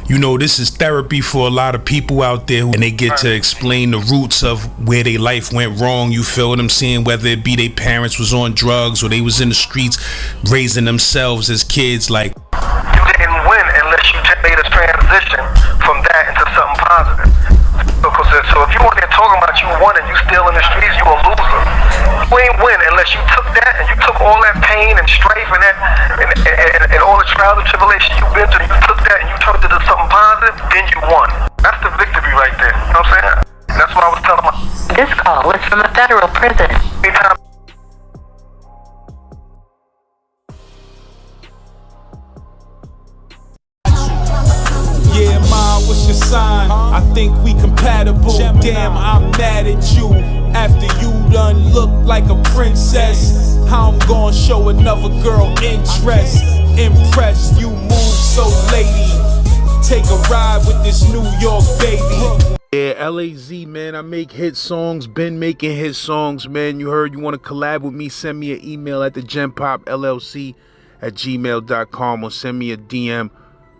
You know, this is therapy for a lot of people out there, and they get to explain the roots of where their life went wrong. You feel what I'm saying? Whether it be their parents was on drugs or they was in the streets raising themselves as kids. Like, you didn't win unless you made a transition from that into something positive. Because so if you want to talking about you won and you still in the streets, you a loser. You ain't win unless you took that and you took all that pain and strife and that and all the trials and tribulations you've been through. You took that and you turned it into something positive. Then you won. That's the victory right there. You know what I'm saying? That's what I was telling my. This call was from a federal prison. Anytime. Yeah, ma, what's your sign? I think we compatible. Damn, I'm mad at you. After you done look like a princess, how I'm gonna show another girl interest? Impressed, you move so lady. Take a ride with this New York baby. yeah, LAZ, man, I make hit songs, been making hit songs, man. You heard, you want to collab with me, send me an email at the genpopllc@gmail.com or send me a DM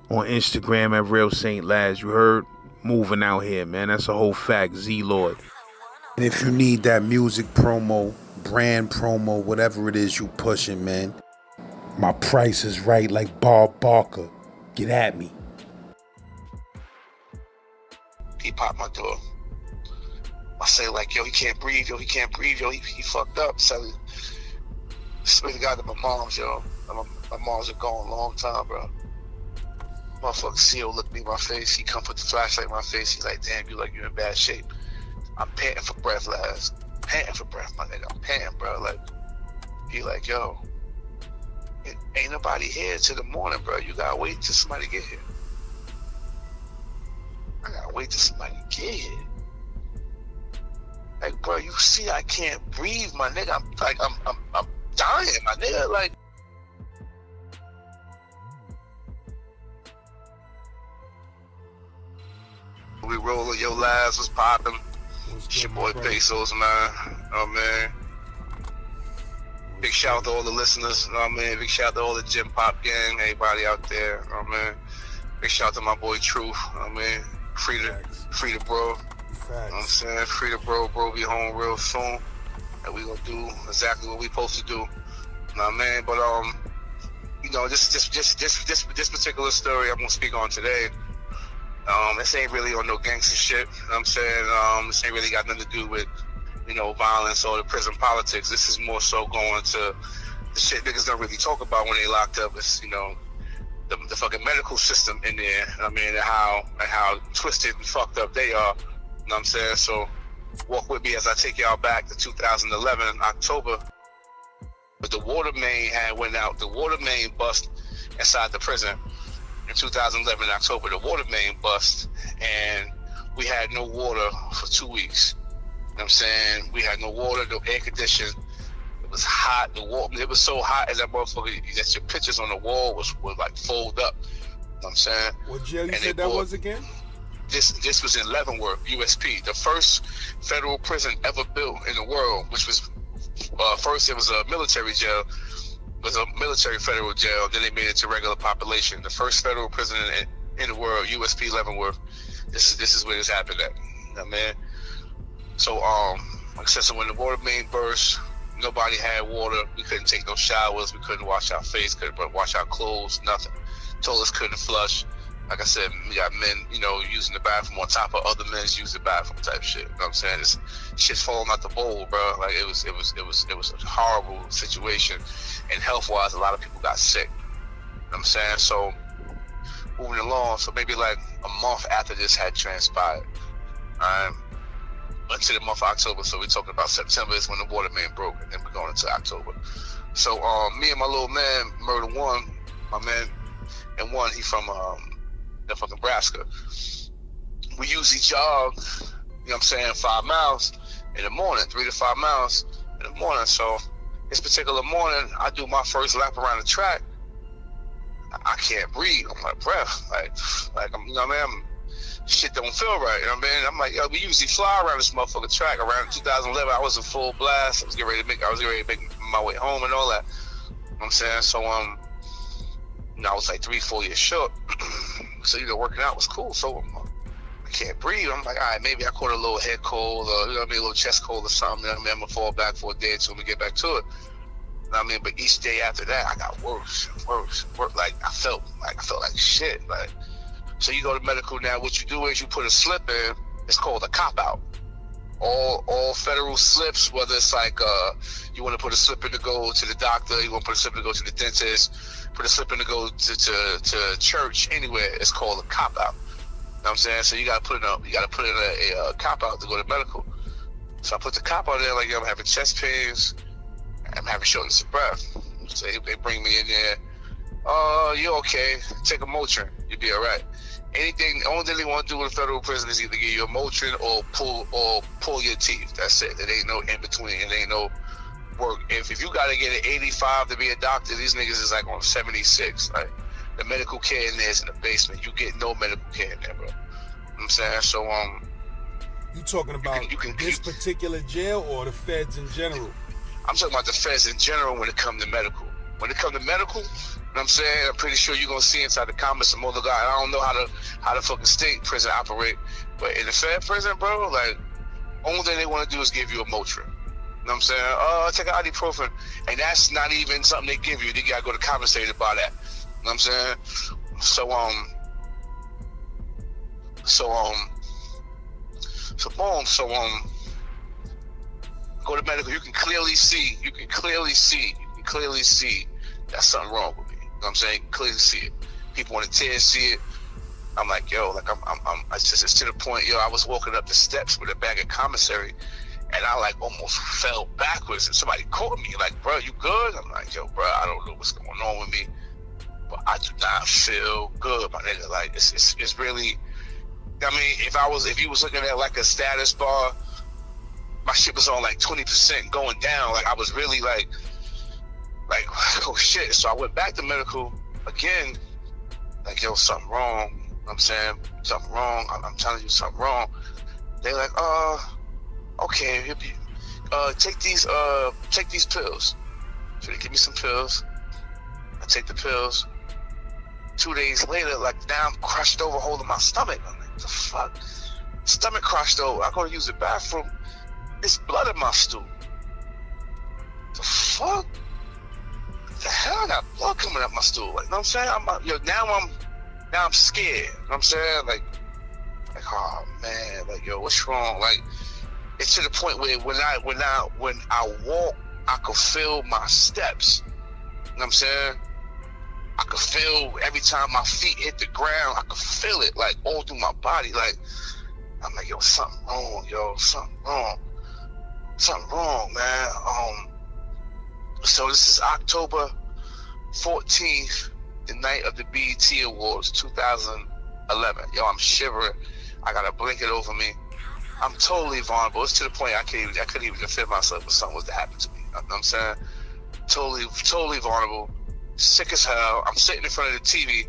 on Instagram at Real Saint Laz. You heard? Moving out here, man. That's a whole fact. Z-Lord. And if you need that music promo, brand promo, whatever it is you pushing, man, my price is right like Bob Barker. Get at me. He popped my door. I say like, yo, he can't breathe, yo, he can't breathe, yo, he fucked up. So, swear to God, to my mom's, yo. My mom's been gone a long time, bro. Motherfucker CEO looked me in my face. He come put the flashlight in my face. He's like, damn, you like you in bad shape. I'm panting for breath, Laz. Panting for breath, my nigga. I'm panting, bro. Like, he like, yo, ain't nobody here till the morning, bro. You gotta wait till somebody get here. I gotta wait till somebody get here. Like, bro, you see I can't breathe, my nigga. I'm dying, my nigga. Like, we rolling, yo, Laz was popping. It's your boy Pesos, man. Oh, man. Big shout out to all the listeners, you know what I mean? Big shout out to all the Genpop gang, everybody out there, you know what I mean? Big shout out to my boy Truth, you know what I mean? Free the bro. You know what I'm saying? Free the bro be home real soon. And we gonna do exactly what we supposed to do. You know what I mean? But you know, this particular story I'm gonna speak on today. This ain't really on no gangster shit. You know what I'm saying? This ain't really got nothing to do with, you know, violence or the prison politics. This is more so going to the shit niggas don't really talk about when they locked up. It's, you know, the fucking medical system in there. I mean, and how twisted and fucked up they are. You know what I'm saying? So walk with me as I take y'all back to 2011 in October. But the water main had went out. The water main bust inside the prison. In 2011, in October, the water main bust, and we had no water for 2 weeks. You know what I'm saying? We had no water, no air conditioning. It was hot. It was so hot as that motherfucker that your pictures on the wall would like fold up. You know what I'm saying? What jail you said that was again? This was in Leavenworth, USP, the first federal prison ever built in the world, which was first it was a military jail. Was a military federal jail, then they made it to regular population. The first federal prison in the world, USP Leavenworth. This is where this happened at. You know what I mean? So like I said, so when the water main burst, nobody had water. We couldn't take no showers. We couldn't wash our face. Couldn't wash our clothes. Nothing. Toilets couldn't flush. Like I said, we got men, you know, using the bathroom on top of other men's using the bathroom type shit. You know what I'm saying? This shit's falling out the bowl, bro. Like it was a horrible situation, and health wise, a lot of people got sick. You know what I'm saying? So moving along, so maybe like a month after this had transpired, until the month of October. So we're talking about September is when the water main broke, and then we're going into October. So me and my little man, Murder One, my man, and one, he from Nebraska. We usually jog, you know what I'm saying, 5 miles in the morning, 3 to 5 miles in the morning. So this particular morning, I do my first lap around the track. I can't breathe. I'm like, breath, like I'm, you know what I mean? Shit don't feel right. You know what I mean? I'm like, yo, we usually fly around this motherfucking track. Around 2011, I was in full blast. I was getting ready to make my way home and all that. You know what I'm saying? So I was like 3-4 years short. So, working out was cool. So I can't breathe. I'm like, all right, maybe I caught a little head cold or, a little chest cold or something. I'm going to fall back for a day or two and get back to it. But each day after that, I got worse and worse. Like, I felt like shit. Like, so you go to medical now, what you do is you put a slip in. It's called a cop-out. All federal slips, whether it's like you want to put a slip in to go to the doctor, you want to put a slip in to go to the dentist, put a slip in to go to church, anywhere, it's called a cop-out. You know what I'm saying? So you got to put in a cop-out to go to medical. So I put the cop-out there, like, I'm having chest pains, I'm having shortness of breath. So they bring me in there. You're okay. Take a Motrin. You'll be all right. The only thing they want to do in a federal prison is either give you a Motrin or pull your teeth. That's it. There ain't no in between. It ain't no work. If you got to get an 85 to be a doctor, these niggas is like on 76. Like, the medical care in there is in the basement. You get no medical care in there, bro. You know what I'm saying? So you talking about this particular jail or the feds in general? I'm talking about the feds in general when it comes to medical. When it comes to medical, you know what I'm saying? I'm pretty sure you're going to see inside the comments some other guy. I don't know how the fucking state prison operate, but in the fed prison, bro, like, only thing they want to do is give you a Motrin. You know what I'm saying? Take an ibuprofen. And that's not even something they give you. They got to go to compensate about that. You know what I'm saying? So go to medical. You can clearly see that's something wrong with me. You know what I'm saying? You can clearly see it. People on the tears see it. I'm like, yo, like it's to the point, yo, I was walking up the steps with a bag of commissary and I like almost fell backwards and somebody caught me like, bro, you good? I'm like, yo, bro, I don't know what's going on with me, but I do not feel good, my nigga. Like, it's really, I mean, if you was looking at like a status bar, my shit was on like 20% going down. Like, I was really like, oh shit. So I went back to medical again. Like, yo, something wrong. You know what I'm saying? Something wrong. I'm telling you something wrong. They're like, okay, take these pills. So they give me some pills. I take the pills. 2 days later, like, now I'm crushed over holding my stomach. I'm like, what the fuck? Stomach crushed over. I go to use the bathroom. There's blood in my stool. The fuck? What the hell? I got blood coming up my stool. Like, you know what I'm saying? Now I'm scared. You know what I'm saying? Like, oh man, like, yo, what's wrong? Like, it's to the point where when I walk, I could feel my steps. You know what I'm saying? I could feel every time my feet hit the ground, I could feel it like all through my body. Like, I'm like, yo, something wrong, something wrong, man. So this is October 14th, the night of the BET Awards 2011. Yo, I'm shivering. I got a blanket over me. I'm totally vulnerable. It's to the point I couldn't even defend myself if something was to happen to me. You know what I'm saying? Totally vulnerable. Sick as hell. I'm sitting in front of the TV,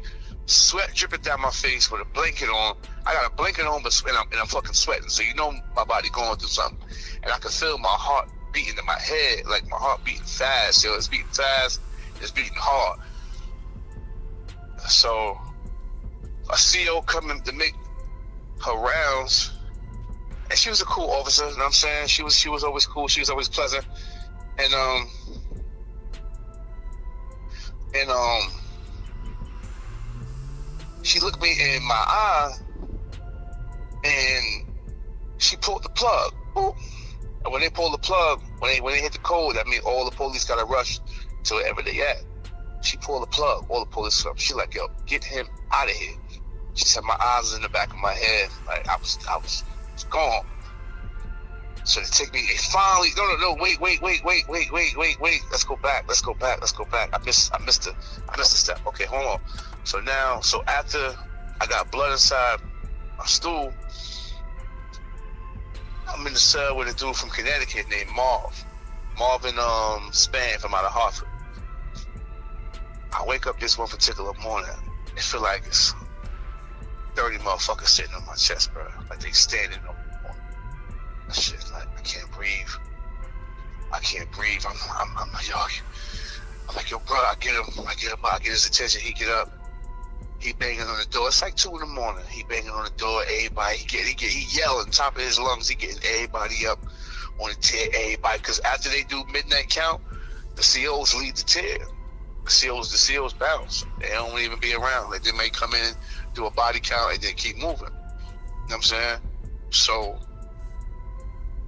sweat dripping down my face with a blanket on. I got a blanket on, and I'm fucking sweating. So you know my body going through something. And I can feel my heart beating in my head, like my heart beating fast. Yo, it's beating fast. It's beating hard. So a CO coming to make her rounds, and she was a cool officer. You know what I'm saying? She was always cool. She was always pleasant. And she looked me in my eye and she pulled the plug. Boop. And when they pull the plug, when they hit the code, that means all the police gotta rush to wherever they at. She pulled the plug, all the police come. She like, yo, get him out of here. She said my eyes was in the back of my head. Like, I was gone. So they take me, they finally, no, wait. Let's go back. I missed the step. Okay, hold on. So after I got blood inside my stool, I'm in the cell with a dude from Connecticut named Marvin Spann from out of Hartford. I wake up this one particular morning, it feel like it's 30 motherfuckers sitting on my chest, bro. Like they standing on that shit. Like, I can't breathe. I'm yo, I'm like, yo, bro, I get his attention. He get up. He banging on the door. It's like 2 in the morning. He banging on the door. Everybody, he yelling top of his lungs. He getting everybody up on the tier. Everybody, because after they do midnight count, the COs lead the tier. The COs bounce. They don't even be around. Like, they may come in, do a body count, and then keep moving. You know what I'm saying? So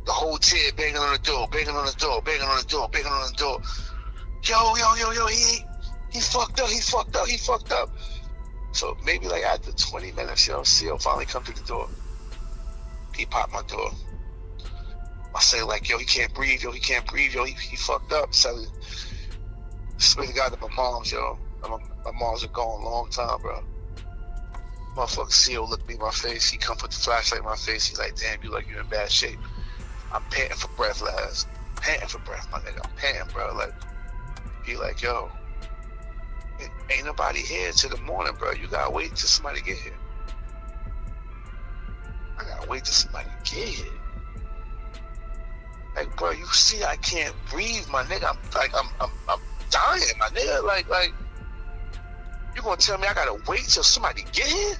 the whole tier banging on the door, banging on the door, banging on the door, banging on the door. Yo, he fucked up. So maybe like after 20 minutes, CO finally come to the door. He popped my door. I say like, yo, he can't breathe, he fucked up. So swear to God, to my mom's, yo. My mom's are gone a long time, bro. Motherfucker CO looked me in my face. He come put the flashlight in my face. He's like, damn, you in bad shape. I'm panting for breath, Laz. Panting for breath, my nigga. I'm panting, bro. Like, he like, yo, ain't nobody here till the morning, bro. You gotta wait till somebody get here. I gotta wait till somebody get here. Like, bro, you see, I can't breathe, my nigga. I'm dying, my nigga. Like, you gonna tell me I gotta wait till somebody get here?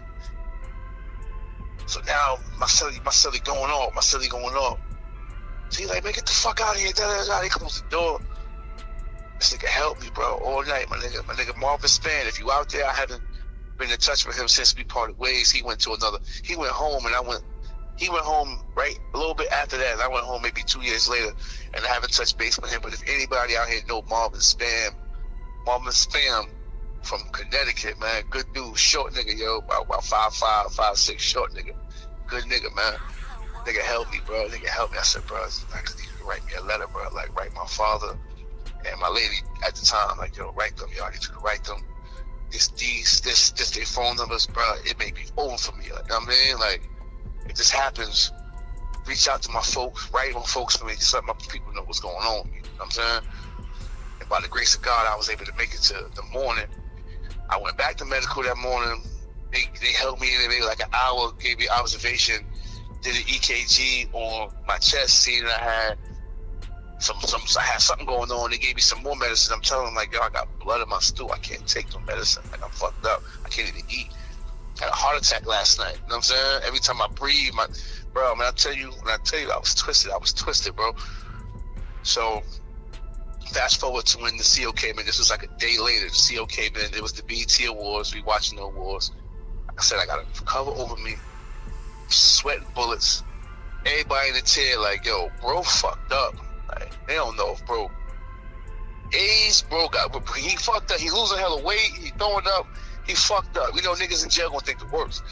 So now my celly going off. So he's like, man, get the fuck out of here. He closed the door. This nigga helped me, bro, all night, my nigga Marvin Span. If you out there, I haven't been in touch with him since we parted ways. He went home, and he went home right a little bit after that, and I went home maybe 2 years later, and I haven't touched base with him. But if anybody out here know Marvin Spam from Connecticut, man, good dude, short nigga, yo, about 5'5", 5'6", short nigga, good nigga, man. Nigga helped me, bro. I said, bro, I could need you to write me a letter, bro. Like, write my father and my lady at the time, like, yo, write them, yo. I need you to write them. This their phone numbers, bro. It may be over for me. Like, you know what I mean? Like, if this happens, reach out to my folks, write on folks for me, just let my people know what's going on. You know what I'm saying? And by the grace of God, I was able to make it to the morning. I went back to medical that morning. They held me in there like an hour, gave me observation, did an EKG on my chest, seeing that I had I had something going on. They gave me some more medicine. I'm telling them, like, yo, I got blood in my stool. I can't take no medicine. Like, I'm fucked up. I can't even eat. I had a heart attack last night. You know what I'm saying? Every time I breathe, bro, when I tell you, I was twisted, bro. So, fast forward to when the CO came in. This was like a day later. The CO came in. It was the BET Awards. We watching the awards. Like I said, I got a cover over me, sweating bullets. Everybody in the chair, like, yo, bro fucked up. Like, they don't know if bro he fucked up. He losing hella weight. He throwing up. He fucked up. You know, niggas in jail gonna think the worst.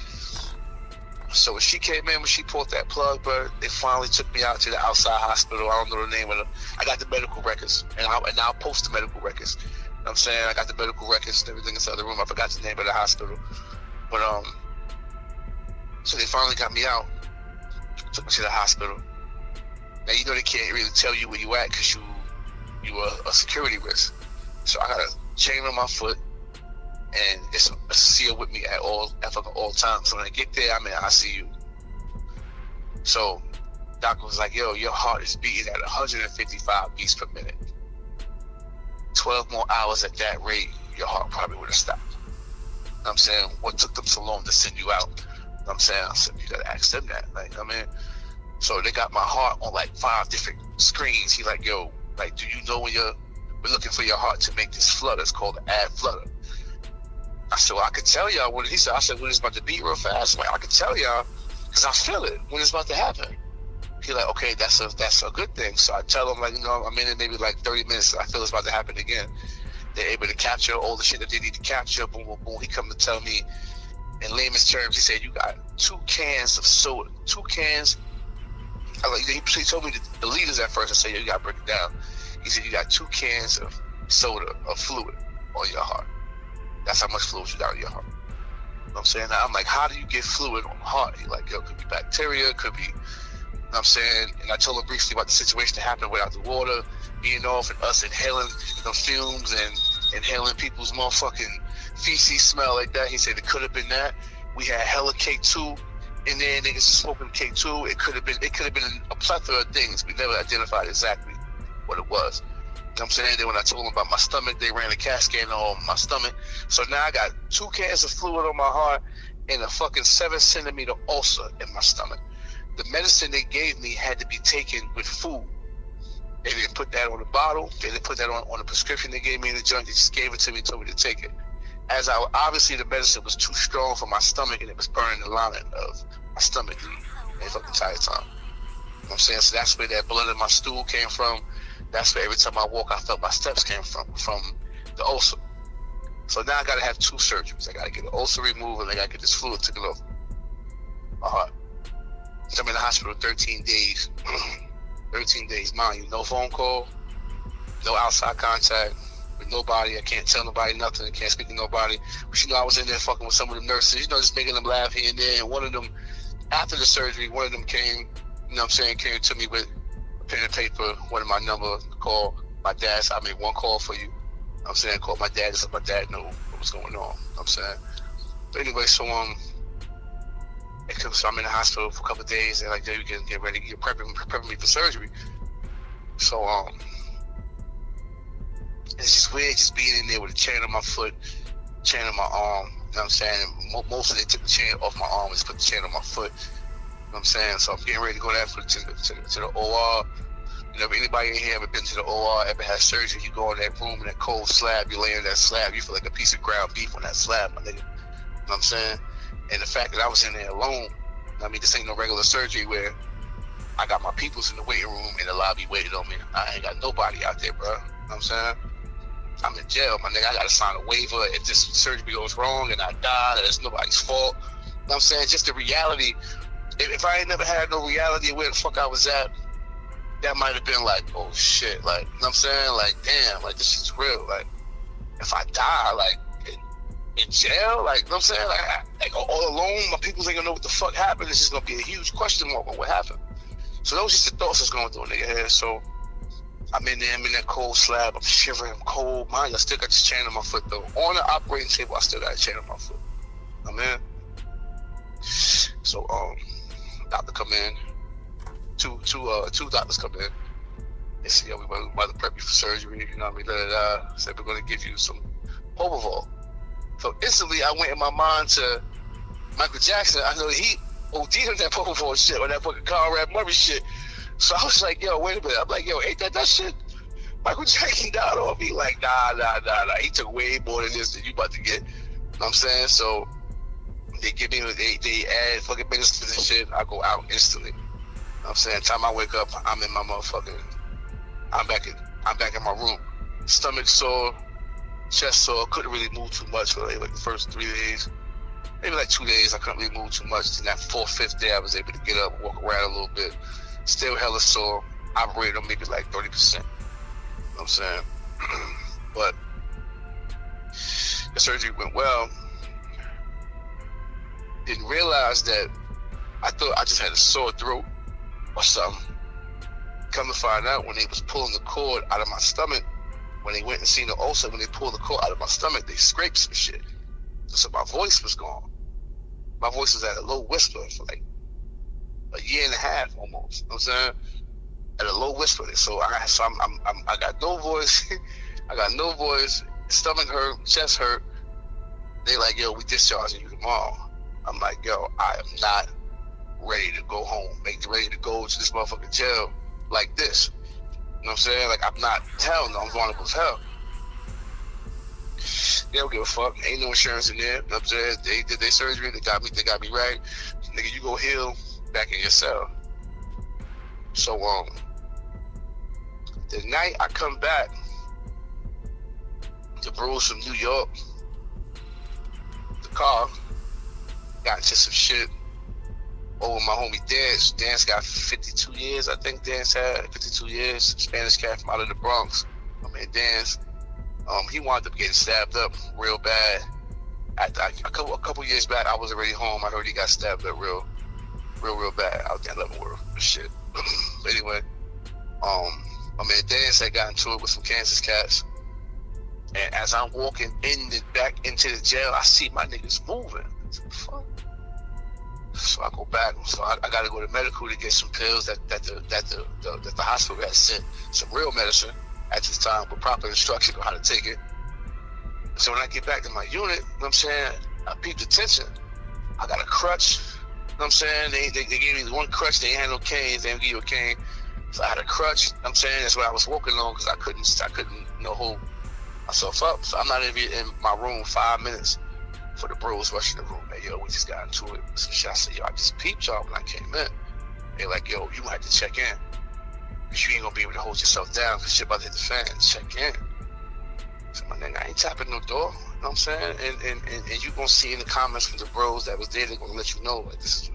So when she came in, when she pulled that plug, bro, they finally took me out to the outside hospital. I don't know the name of it. I got the medical records, and I'll post the medical records. You know what I'm saying? I got the medical records and everything inside the room. I forgot the name of the hospital. But so they finally got me out. Took me to the hospital. Now, you know they can't really tell you where you at because you are a security risk. So I got a chain on my foot, and it's a seal with me at all times. So when I get there, I'm in ICU. So doctor was like, yo, your heart is beating at 155 beats per minute. 12 more hours at that rate, your heart probably would have stopped. You know what I'm saying? What took them so long to send you out? You know what I'm saying? I said, you gotta ask them that. Like, I mean, so they got my heart on like 5 different screens. He like, yo, like, do you know when we're looking for your heart to make this flutter? It's called the ad flutter. I said, well, I could tell y'all when he said, I said, when it's about to beat real fast. Like, I could tell y'all because I feel it when it's about to happen. He like, okay, that's a good thing. So I tell him, like, you know, I'm in it maybe like 30 minutes. I feel it's about to happen again. They're able to capture all the shit that they need to capture. Boom, boom, boom. He come to tell me in layman's terms, he said, you got 2 cans of soda. 2 cans. He told me the liters at first. I said, yo, you got to break it down. He said, you got 2 cans of soda, of fluid on your heart. That's how much fluid you got in your heart. You know what I'm saying? Now, I'm like, how do you get fluid on the heart? He like, yo, it could be bacteria, it could be, you know what I'm saying? And I told him briefly about the situation that happened without the water being off and us inhaling the fumes and inhaling people's motherfucking feces smell like that. He said it could have been that. We had hella K2 in there, niggas smoking K2. It could have been a plethora of things. We never identified exactly what it was. I'm saying? Then when I told them about my stomach, they ran a CAT scan on my stomach. So now I got 2 cans of fluid on my heart and a fucking 7-centimeter ulcer in my stomach. The medicine they gave me had to be taken with food. They didn't put that on the bottle. They didn't put that on the prescription they gave me in the joint. They just gave it to me and told me to take it. Obviously the medicine was too strong for my stomach and it was burning the lining of my stomach the fucking entire time. You know what I'm saying? So that's where that blood in my stool came from. That's where every time I walk, I felt my steps came from the ulcer. So now I gotta have 2 surgeries. I gotta get the ulcer removed and I gotta get this fluid taken off my heart. So I'm in the hospital 13 days. 13 days, mind you, no phone call, no outside contact with nobody. I can't tell nobody nothing. I can't speak to nobody. But you know, I was in there fucking with some of the nurses, you know, just making them laugh here and there. And one of them, after the surgery, one of them came, you know what I'm saying, came to me with a pen and paper, wanted my number, call my dad. So I made 1 call for you. You know what I'm saying, call my dad, just let my dad know what was going on. You know what I'm saying? But anyway, so so I'm in the hospital for a couple of days, and like, you can get ready, you're prepping me for surgery. So it's just weird, just being in there with a chain on my foot, chain on my arm. You know what I'm saying? And mostly they took the chain off my arm and just put the chain on my foot. You know what I'm saying? So I'm getting ready to go there to the OR. You know, if anybody in here ever been to the OR, ever had surgery, you go in that room in that cold slab, you lay in that slab, you feel like a piece of ground beef on that slab, my nigga. You know what I'm saying? And the fact that I was in there alone, I mean, this ain't no regular surgery where I got my peoples in the waiting room in the lobby waiting on me. I ain't got nobody out there, bro. You know what I'm saying? I'm in jail, my nigga. I gotta sign a waiver if this surgery goes wrong and I die, that it's nobody's fault. You know what I'm saying? Just the reality. If I ain't never had no reality of where the fuck I was at, that might have been like, oh shit, like, you know what I'm saying? Like, damn, like, this is real. Like, if I die, like, in jail, like, you know what I'm saying? Like all alone, my peoples ain't gonna know what the fuck happened. It's just gonna be a huge question mark on what happened. So those just the thoughts that's going through a nigga head. So I'm in there, I'm in that cold slab, I'm shivering, I'm cold. Mind you, I still got this chain on my foot though. On the operating table, I still got a chain on my foot. I'm in. So doctor come in. Two doctors come in. They say, yo, we about to prep you for surgery, you know what I mean? Said we're gonna give you some Propofol. So instantly, I went in my mind to Michael Jackson. I know he OD'd on that Propofol shit, or that fucking Conrad Murray shit. So I was like, yo, wait a minute. I'm like, yo, ain't that shit? Michael Jackson died on me. Like, nah. He took way more than this that you about to get. You know what I'm saying? So they give me, they add fucking minutes to this shit. I go out instantly. You know what I'm saying? Time I wake up, I'm in my motherfucking, I'm back in my room. Stomach sore. Chest sore, couldn't really move too much for like the first 3 days. Maybe like 2 days, I couldn't really move too much. Then that 4th, 5th day, I was able to get up, walk around a little bit. Still hella sore. Operated on maybe like 30%. You know what I'm saying? But the surgery went well. Didn't realize that I thought I just had a sore throat or something. Come to find out, when they was pulling the cord out of my stomach, when they went and seen the ulcer, when they pulled the cord out of my stomach, they scraped some shit. So my voice was gone. My voice was at a low whisper for like a year and a half almost. You know what I'm saying? At a low whisper. So I got no voice. I got no voice. Stomach hurt, chest hurt. They like, yo, we discharging you tomorrow. I'm like, yo, I am not ready to go home. Ready to go to this motherfucking jail like this. You know what I'm saying? Like, I'm not, hell no, I'm vulnerable as hell. They don't give a fuck. Ain't no insurance in there. You know what I'm saying? They did their surgery. They got me right. Nigga, you go heal back in your cell. So, the night I come back to Bruce from New York, the car got into some shit over my homie Dance. Dance got 52 years, I think Dance had 52 years. Spanish cat from out of the Bronx. I mean, Dance. He wound up getting stabbed up real bad. A couple years back, I was already home. I heard he got stabbed up real bad out there in Leavenworth. Shit. But anyway, I mean, Dance had got into it with some Kansas cats. And as I'm walking back into the jail, I see my niggas moving. What the fuck? So I go back. So I got to go to medical to get some pills that the hospital had sent, some real medicine. at this time with proper instruction on how to take it. So when I get back to my unit, you know what I'm saying, I peeped the tension. I got a crutch, you know what I'm saying? They gave me one crutch, they ain't had no canes, they didn't give you a cane. So I had a crutch, you know what I'm saying? That's what I was walking on because I couldn't, you know, hold myself up. So I'm not even in my room 5 minutes for the bros rushing the room. Hey, yo, we just got into it. Some shit. I said, yo, I just peeped y'all when I came in. They like, yo, you have to check in. Because you ain't gonna be able to hold yourself down because shit about to hit the fan. Check in. So my nigga, I ain't tapping no door. You know what I'm saying? And you gonna see in the comments from the bros that was there, they're gonna let you know, like, this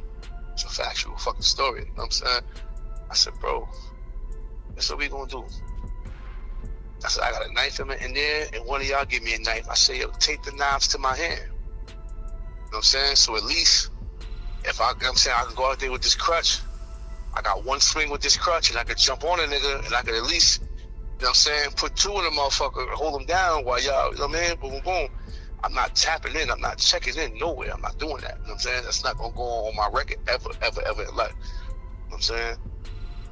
is a factual fucking story. You know what I'm saying? I said, bro, that's what we gonna do. I said, I got a knife in there, and one of y'all give me a knife. I say, yo, take the knives to my hand. You know what I'm saying? So at least, if I, you know what I'm saying, I can go out there with this crutch. I got one swing with this crutch, and I could jump on a nigga, and I could at least, you know what I'm saying, put two in the motherfucker, hold them down while y'all, you know what I mean? Boom, boom, boom. I'm not tapping in. I'm not checking in nowhere. I'm not doing that. You know what I'm saying? That's not going to go on my record ever, ever, ever in life. You know what I'm saying?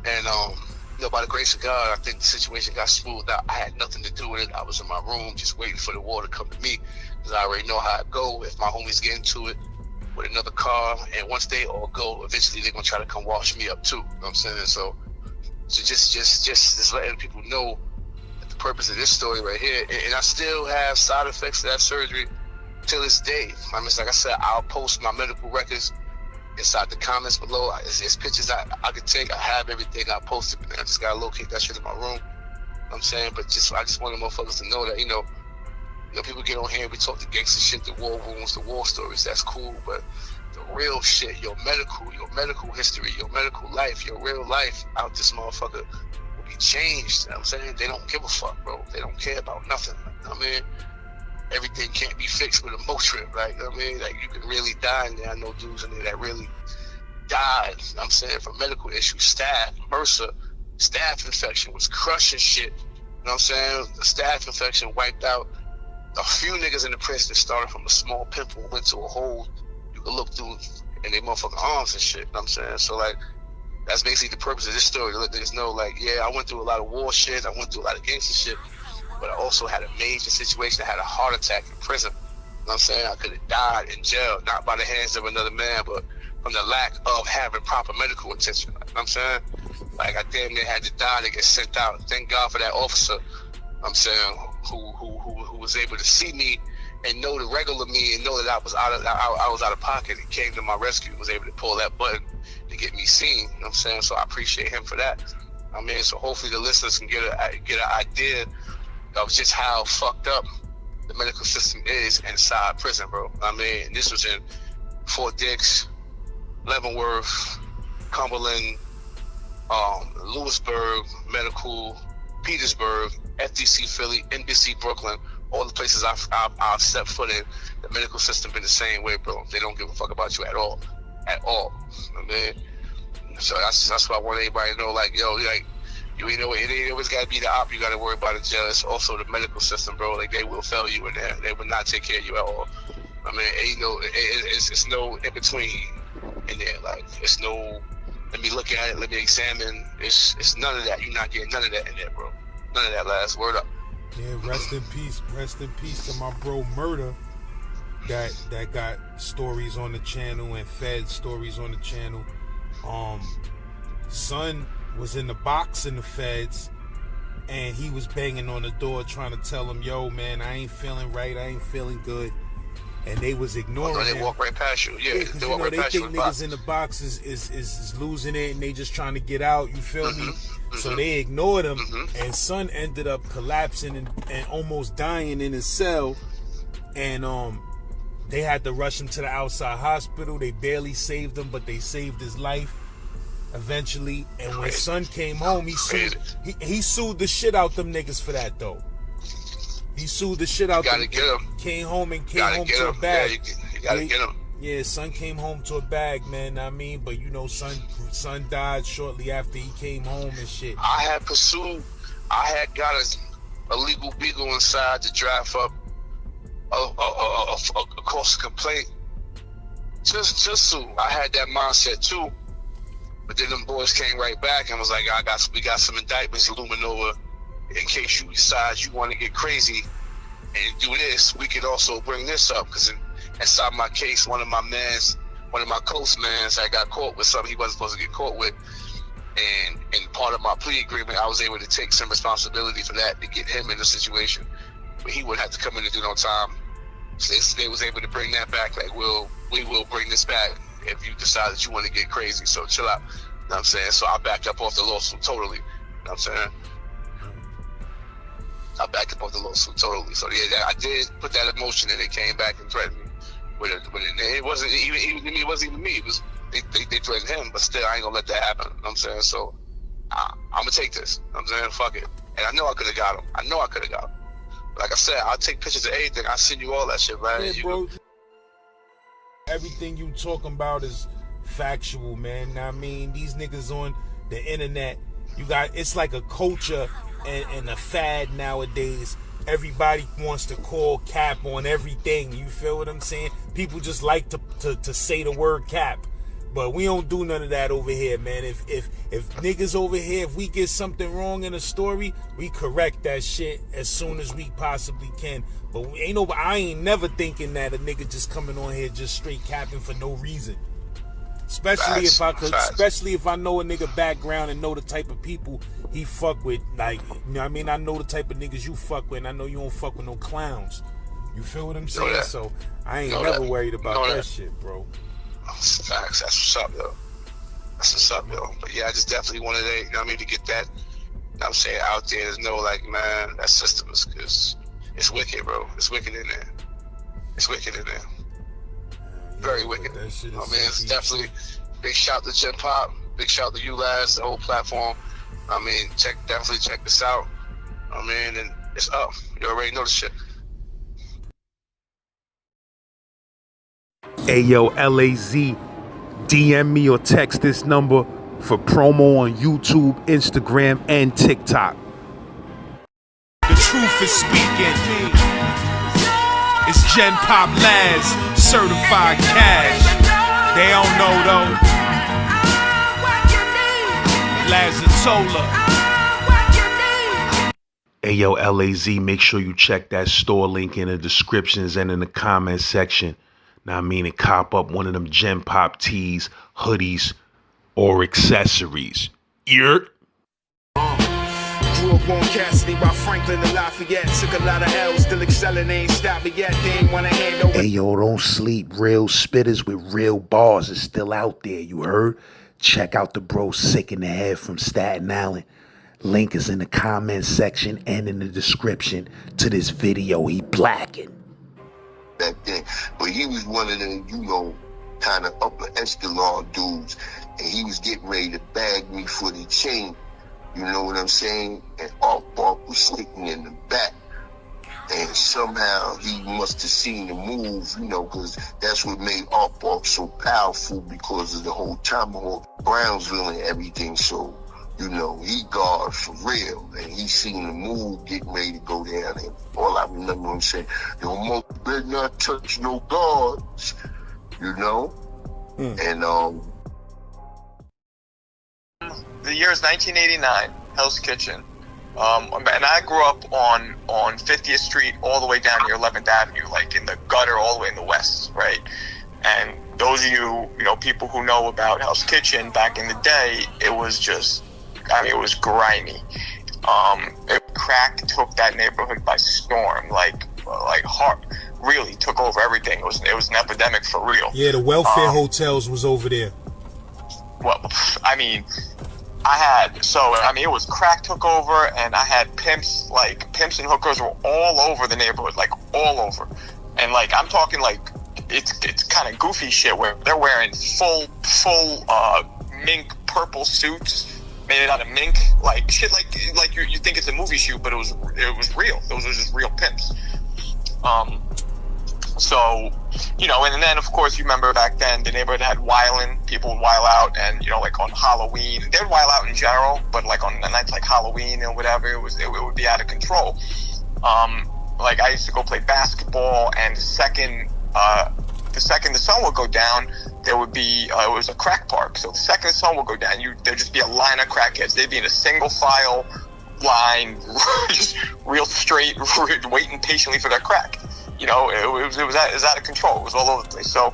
And, you know, by the grace of God, I think the situation got smoothed out. I had nothing to do with it. I was in my room just waiting for the war to come to me because I already know how it go. If my homies get into it with another car, and once they all go, eventually they're going to try to come wash me up too. You know what I'm saying? So just letting people know the purpose of this story right here. And I still have side effects of that surgery till this day. I mean, like I said, I'll post my medical records inside the comments below. There's pictures I can take. I have everything. I posted, but I just gotta locate that shit in my room. You know what I'm saying? But I just want the motherfuckers to know that, you know, people get on here, we talk the gangster shit, the war wounds, the war stories, that's cool, but the real shit, your medical history, your medical life, your real life out this motherfucker will be changed. You know what I'm saying? They don't give a fuck, bro. They don't care about nothing. You know what I mean? Everything can't be fixed with a Motrin, right? You know what I mean? Like, you can really die in there. I know dudes in there that really died, you know what I'm saying, from medical issues. Staph, MRSA, staph infection was crushing shit. You know what I'm saying? The staph infection wiped out a few niggas in the prison that started from a small pimple, went to a hole you could look through in their motherfucking arms and shit. You know what I'm saying? So, like, that's basically the purpose of this story, to let niggas know, like, yeah, I went through a lot of war shit, I went through a lot of gangster shit, but I also had a major situation. I had a heart attack in prison. You know what I'm saying? I could have died in jail, not by the hands of another man, but from the lack of having proper medical attention. You know what I'm saying? Like, I damn near had to die to get sent out. Thank God for that officer, you know what I'm saying, who was able to see me and know the regular me and know that I was out of pocket and came to my rescue and was able to pull that button to get me seen. You know what I'm saying? So I appreciate him for that. I mean, so hopefully the listeners can get an idea of just how fucked up the medical system is inside prison, bro. I mean, this was in Fort Dix, Leavenworth, Cumberland, Lewisburg Medical, Petersburg, FDC Philly, NBC Brooklyn, all the places I've stepped foot in. The medical system been the same way, bro. They don't give a fuck about you at all. I mean, so that's why I want everybody to know, like, yo, like, you ain't know, it ain't always got to be the op you got to worry about in jail. It's also the medical system, bro. Like, they will fail you in there. They will not take care of you at all. I mean, ain't no, it's no in between in there. Like, it's no, let me look at it, let me examine. It's none of that. You're not getting none of that in there, bro. None of that. Last word up. Yeah, rest in peace to my bro Murder, that got stories on the channel and fed stories on the channel. Son was in the box in the feds, and he was banging on the door trying to tell him, yo, man, I ain't feeling right, I ain't feeling good. And they was ignoring him. They walk right past you. Yeah, they walk right past you. They think niggas in the box is losing it, and they just trying to get out, you feel me? So they ignored him, and Son ended up collapsing and almost dying in his cell. And they had to rush him to the outside hospital. They barely saved him, but they saved his life eventually. And when Son came home, he sued the shit out them niggas for that, though. He sued the shit out them. Get him. Came home to a bag. Yeah, you gotta get him. Yeah, Son came home to a bag, man. I mean, but you know, son died shortly after he came home and shit. I had got a legal beagle inside to draft up a course of complaint. Just so I had that mindset too. But then them boys came right back and was like, we got some indictments looming over in case you decide you want to get crazy and do this, we could also bring this up, because inside my case, one of my close mans, I got caught with something he wasn't supposed to get caught with, and in part of my plea agreement, I was able to take some responsibility for that to get him in the situation, but he would have to come in and do no time. So they was able to bring that back, like, we will bring this back if you decide that you want to get crazy, so chill out. You know what I'm saying? So I backed up off the lawsuit totally. You know what I'm saying? I backed up off the lawsuit totally. So yeah, I did put that in motion, and they came back and threatened me with it. It wasn't even me. It wasn't even me. It was they threatened him, but still, I ain't gonna let that happen. You know what I'm saying? So I'm gonna take this. You know what I'm saying? Fuck it. And I know I could have got him. Like I said, I'll take pictures of everything. I'll send you all that shit, man. Yeah, bro. Everything you talking about is factual, man. I mean, these niggas on the internet, it's like a culture and a fad nowadays. Everybody wants to call cap on everything. You feel what I'm saying? People just like to say the word cap. But we don't do none of that over here, man. If niggas over here, if we get something wrong in a story, we correct that shit as soon as we possibly can. But I ain't never thinking that a nigga just coming on here just straight capping for no reason. Especially if I know a nigga background and know the type of people he fuck with. Like, you know what I mean? I know the type of niggas you fuck with, and I know you don't fuck with no clowns. You feel what I'm saying? So I ain't never worried about that shit, bro. Facts. That's what's up, yo. But yeah, I just definitely wanted to, you know what I mean, to get that, you know what I'm saying, out there. To know, like, man, that system is it's wicked, bro. It's wicked in there. Very wicked. I mean, it's definitely big shout to Genpop, big shout to you lads, the whole platform. I mean, definitely check this out. I mean, and it's up. You already know the shit. Ayo, LAZ, DM me or text this number for promo on YouTube, Instagram, and TikTok. The truth is speaking. It's Genpop Laz, certified cash. They don't know though. Lazatola. Ayo, LAZ, make sure you check that store link in the descriptions and in the comment section. Now, I mean, and cop up one of them Genpop tees, hoodies, or accessories. Grew up on Cassidy by Franklin and Lafayette. Took a lot of L's, still excelling, ain't stopping yet. They ain't wanna hand over. Hey, yo, don't sleep. Real spitters with real bars is still out there, you heard? Check out the bro Sick in the Head from Staten Island. Link is in the comment section and in the description to this video. He blacking. That thing, but he was one of the, kind of upper echelon dudes, and he was getting ready to bag me for the chain. You know what I'm saying? And Art Bark was sitting in the back, and somehow he must have seen the move, because that's what made Art Bark so powerful, because of the whole Tomahawk, Brownsville, and everything. So, he guard for real, and he seen the move getting ready to go down. And all I remember him saying, "Yo, Mo, better not touch no guards," And the year is 1989. Hell's Kitchen. And I grew up on 50th Street all the way down to 11th Avenue, like in the gutter all the way in the west, right? And those of you, people who know about Hell's Kitchen back in the day, it was just, it was grimy. Crack took that neighborhood by storm, like hard, really took over everything. It was an epidemic for real. Yeah, the welfare hotels was over there. Well, it was crack took over, and I had pimps and hookers were all over the neighborhood, like all over. And I'm talking it's kind of goofy shit where they're wearing full mink purple suits made out of mink, shit like you think it's a movie shoot, but it was real. Those were just real pimps. And then of course you remember back then the neighborhood had wildin', people would wild out, and on Halloween they'd wild out in general, but on the nights like Halloween and whatever, it would be out of control. I used to go play basketball, and the second the sun would go down, there would be it was a crack park. So the second the sun would go down, there'd just be a line of crackheads. They'd be in a single file line, just real straight, waiting patiently for their crack. You know, it was out of control. It was all over the place. So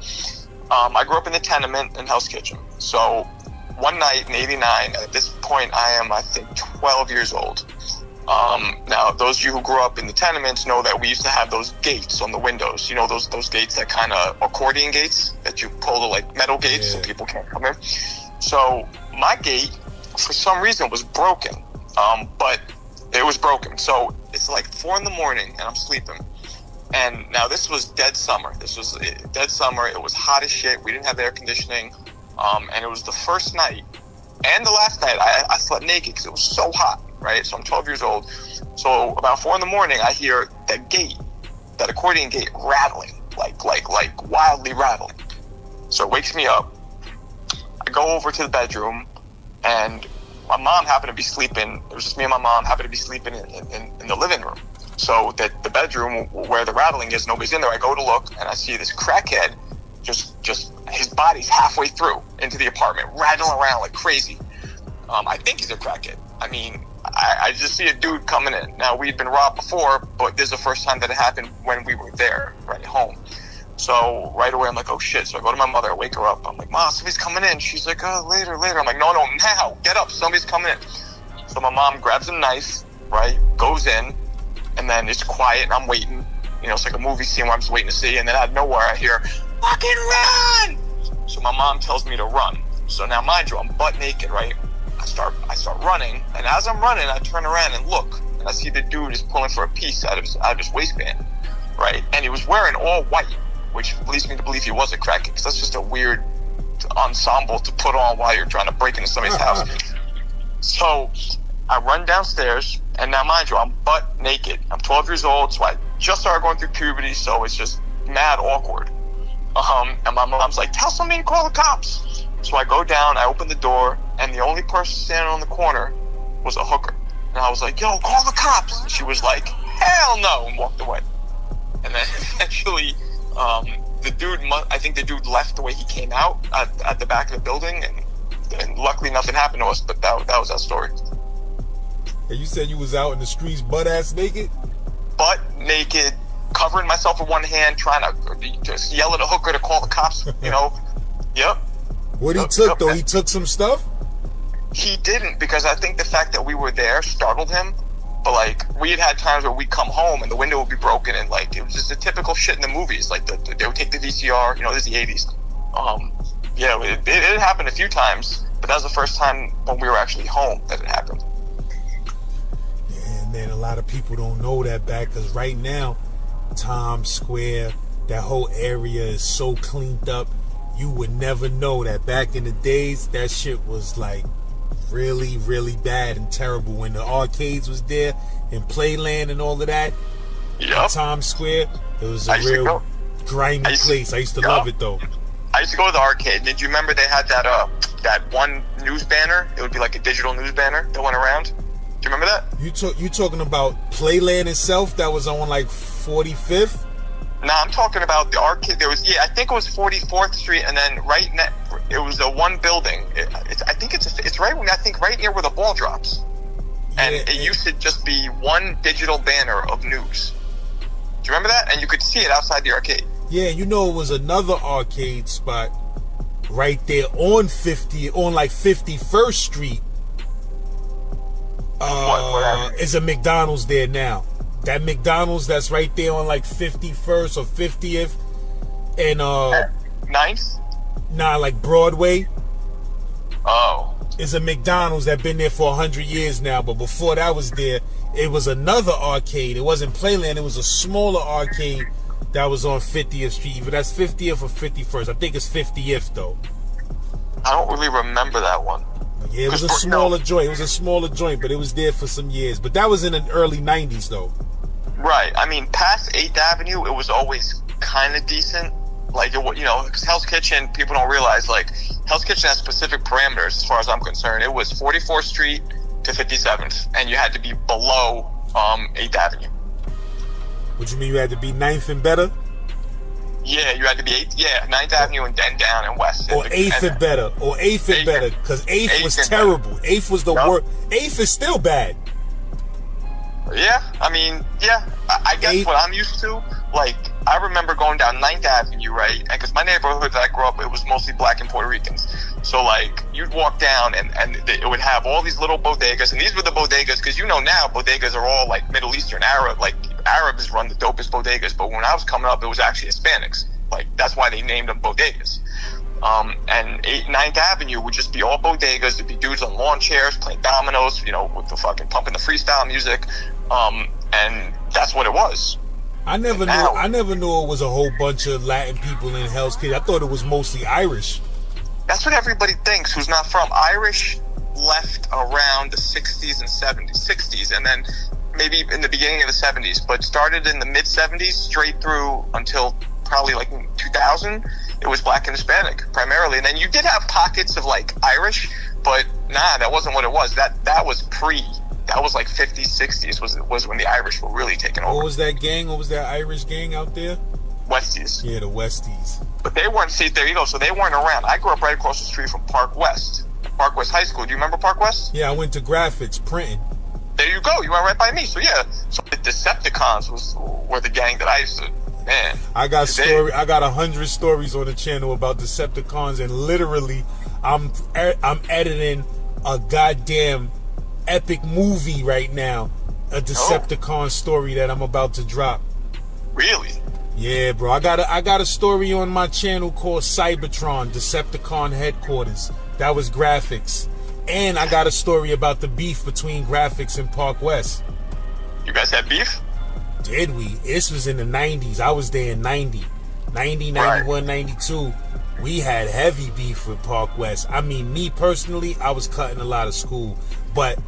I grew up in the tenement in Hell's Kitchen. So one night in '89, at this point I am, I think, 12 years old. Now, those of you who grew up in the tenements know that we used to have those gates on the windows. You know, those gates that kind of accordion gates that you pull the like metal gates so people can't come in. So my gate, for some reason, was broken. But it was broken. So it's like 4 a.m. and I'm sleeping. And now this was dead summer. This was dead summer. It was hot as shit. We didn't have air conditioning. And it was the first night and the last night I slept naked because it was so hot. Right, so I'm 12 years old. So about 4 a.m, I hear that gate, that accordion gate, rattling, like wildly rattling. So it wakes me up. I go over to the bedroom, and my mom happened to be sleeping. It was just me and my mom happened to be sleeping in the living room. So that the bedroom where the rattling is, nobody's in there. I go to look, and I see this crackhead, just his body's halfway through into the apartment, rattling around like crazy. I think he's a crackhead. I mean, I just see a dude coming in. Now, we'd been robbed before, but this is the first time that it happened when we were there, right at home. So right away, I'm like, oh shit. So I go to my mother, I wake her up. I'm like, Mom, somebody's coming in. She's like, oh, later. I'm like, no, now, get up. Somebody's coming in. So my mom grabs a knife, right, goes in, and then it's quiet, and I'm waiting. You know, it's like a movie scene where I'm just waiting to see, and then out of nowhere, I hear, fucking run! So my mom tells me to run. So now, mind you, I'm butt naked, right? I start running, and as I'm running, I turn around and look, and I see the dude is pulling for a piece out of his waistband, right? And he was wearing all white, which leads me to believe he was a crackhead, because that's just a weird ensemble to put on while you're trying to break into somebody's house. So I run downstairs, and now mind you, I'm butt naked. I'm 12 years old, so I just started going through puberty, so it's just mad awkward. And my mom's like, tell somebody to call the cops. So I go down, I open the door, and the only person standing on the corner was a hooker. And I was like, yo, call the cops. And she was like, hell no, and walked away. And then eventually, I think the dude left the way he came out at the back of the building, and luckily nothing happened to us, but that was our story. And you said you was out in the streets butt-ass naked? Butt naked, covering myself with one hand, trying to just yell at a hooker to call the cops, you know. Yep. What he took, though? He took some stuff? He didn't, because I think the fact that we were there startled him. But, like, we had times where we'd come home and the window would be broken, and, like, it was just the typical shit in the movies. Like, they would take the VCR, you know, this is the 80s. Yeah, it happened a few times, but that was the first time when we were actually home that it happened. Yeah, man, a lot of people don't know that back, because right now, Times Square, that whole area is so cleaned up. You would never know that back in the days, that shit was like really, really bad and terrible. When the arcades was there and Playland and all of that, in Times Square, it was a real grimy place. I used to love it though. I used to go to the arcade. Did you remember they had that one news banner? It would be like a digital news banner that went around. Do you remember that? You talking about Playland itself? That was on like 45th. No, I'm talking about the arcade. There was, I think it was 44th Street, and then it was a one building. I think it's right near where the ball drops. And it used to just be one digital banner of news. Do you remember that? And you could see it outside the arcade. Yeah, you know, it was another arcade spot right there on 51st Street. Is a McDonald's there now. That McDonald's that's right there on like 51st or 50th and 9th? Nah, like Broadway. Oh. It's a McDonald's that been there for 100 years now, but before that was there, it was another arcade. It wasn't Playland, it was a smaller arcade that was on 50th Street. But that's 50th or 51st. I think it's 50th though. I don't really remember that one. Yeah, it was a smaller joint. It was a smaller joint, but it was there for some years. But that was in the early 90s though. Right. I mean, past 8th Avenue, it was always kind of decent. Like, because Hell's Kitchen, people don't realize, like, Hell's Kitchen has specific parameters as far as I'm concerned. It was 44th Street to 57th, and you had to be below 8th Avenue. What you mean you had to be 9th and better? Yeah, you had to be 9th Avenue and then down and west. Or 8th and better. Or 8th and better, because 8th was terrible. 8th was the worst. 8th is still bad. Yeah, I mean, yeah. I guess what I'm used to, like, I remember going down 9th Avenue, right? And because my neighborhood that I grew up, it was mostly black and Puerto Ricans. So, like, you'd walk down and it would have all these little bodegas. And these were the bodegas, because you know now bodegas are all, like, Middle Eastern Arab. Like, Arabs run the dopest bodegas. But when I was coming up, it was actually Hispanics. Like, that's why they named them bodegas. And 9th Avenue would just be all bodegas. There'd be dudes on lawn chairs playing dominoes, you know, with the fucking pumping the freestyle music. And that's what it was. I never knew it was a whole bunch of Latin people in Hell's Kitchen. I thought it was mostly Irish. That's what everybody thinks who's not from. Irish left around the 60s and 70s. 60s, and then maybe in the beginning of the 70s, but started in the mid 70s straight through until probably like 2000. It was black and Hispanic primarily, and then you did have pockets of like Irish, but nah, that wasn't what it was. That was pre. That was like 50s, 60s was when the Irish were really taking over. What was that gang? What was that Irish gang out there? Westies. Yeah, the Westies. But they weren't, see, there you go. So they weren't around. I grew up right across the street from Park West High School. Do you remember Park West? Yeah, I went to graphics, printing. There you go. You went right by me. So yeah. So the Decepticons were the gang that I used to, man. I got 100 stories on the channel about Decepticons, and literally I'm editing a goddamn epic movie right now, a Decepticon story that I'm about to drop. Really? Yeah, bro. I got a story on my channel called Cybertron, Decepticon Headquarters. That was graphics. And I got a story about the beef between graphics and Park West. You guys had beef? Did we? This was in the 90s. I was there in 90, 91, 92. We had heavy beef with Park West. I mean, me personally, I was cutting a lot of school, but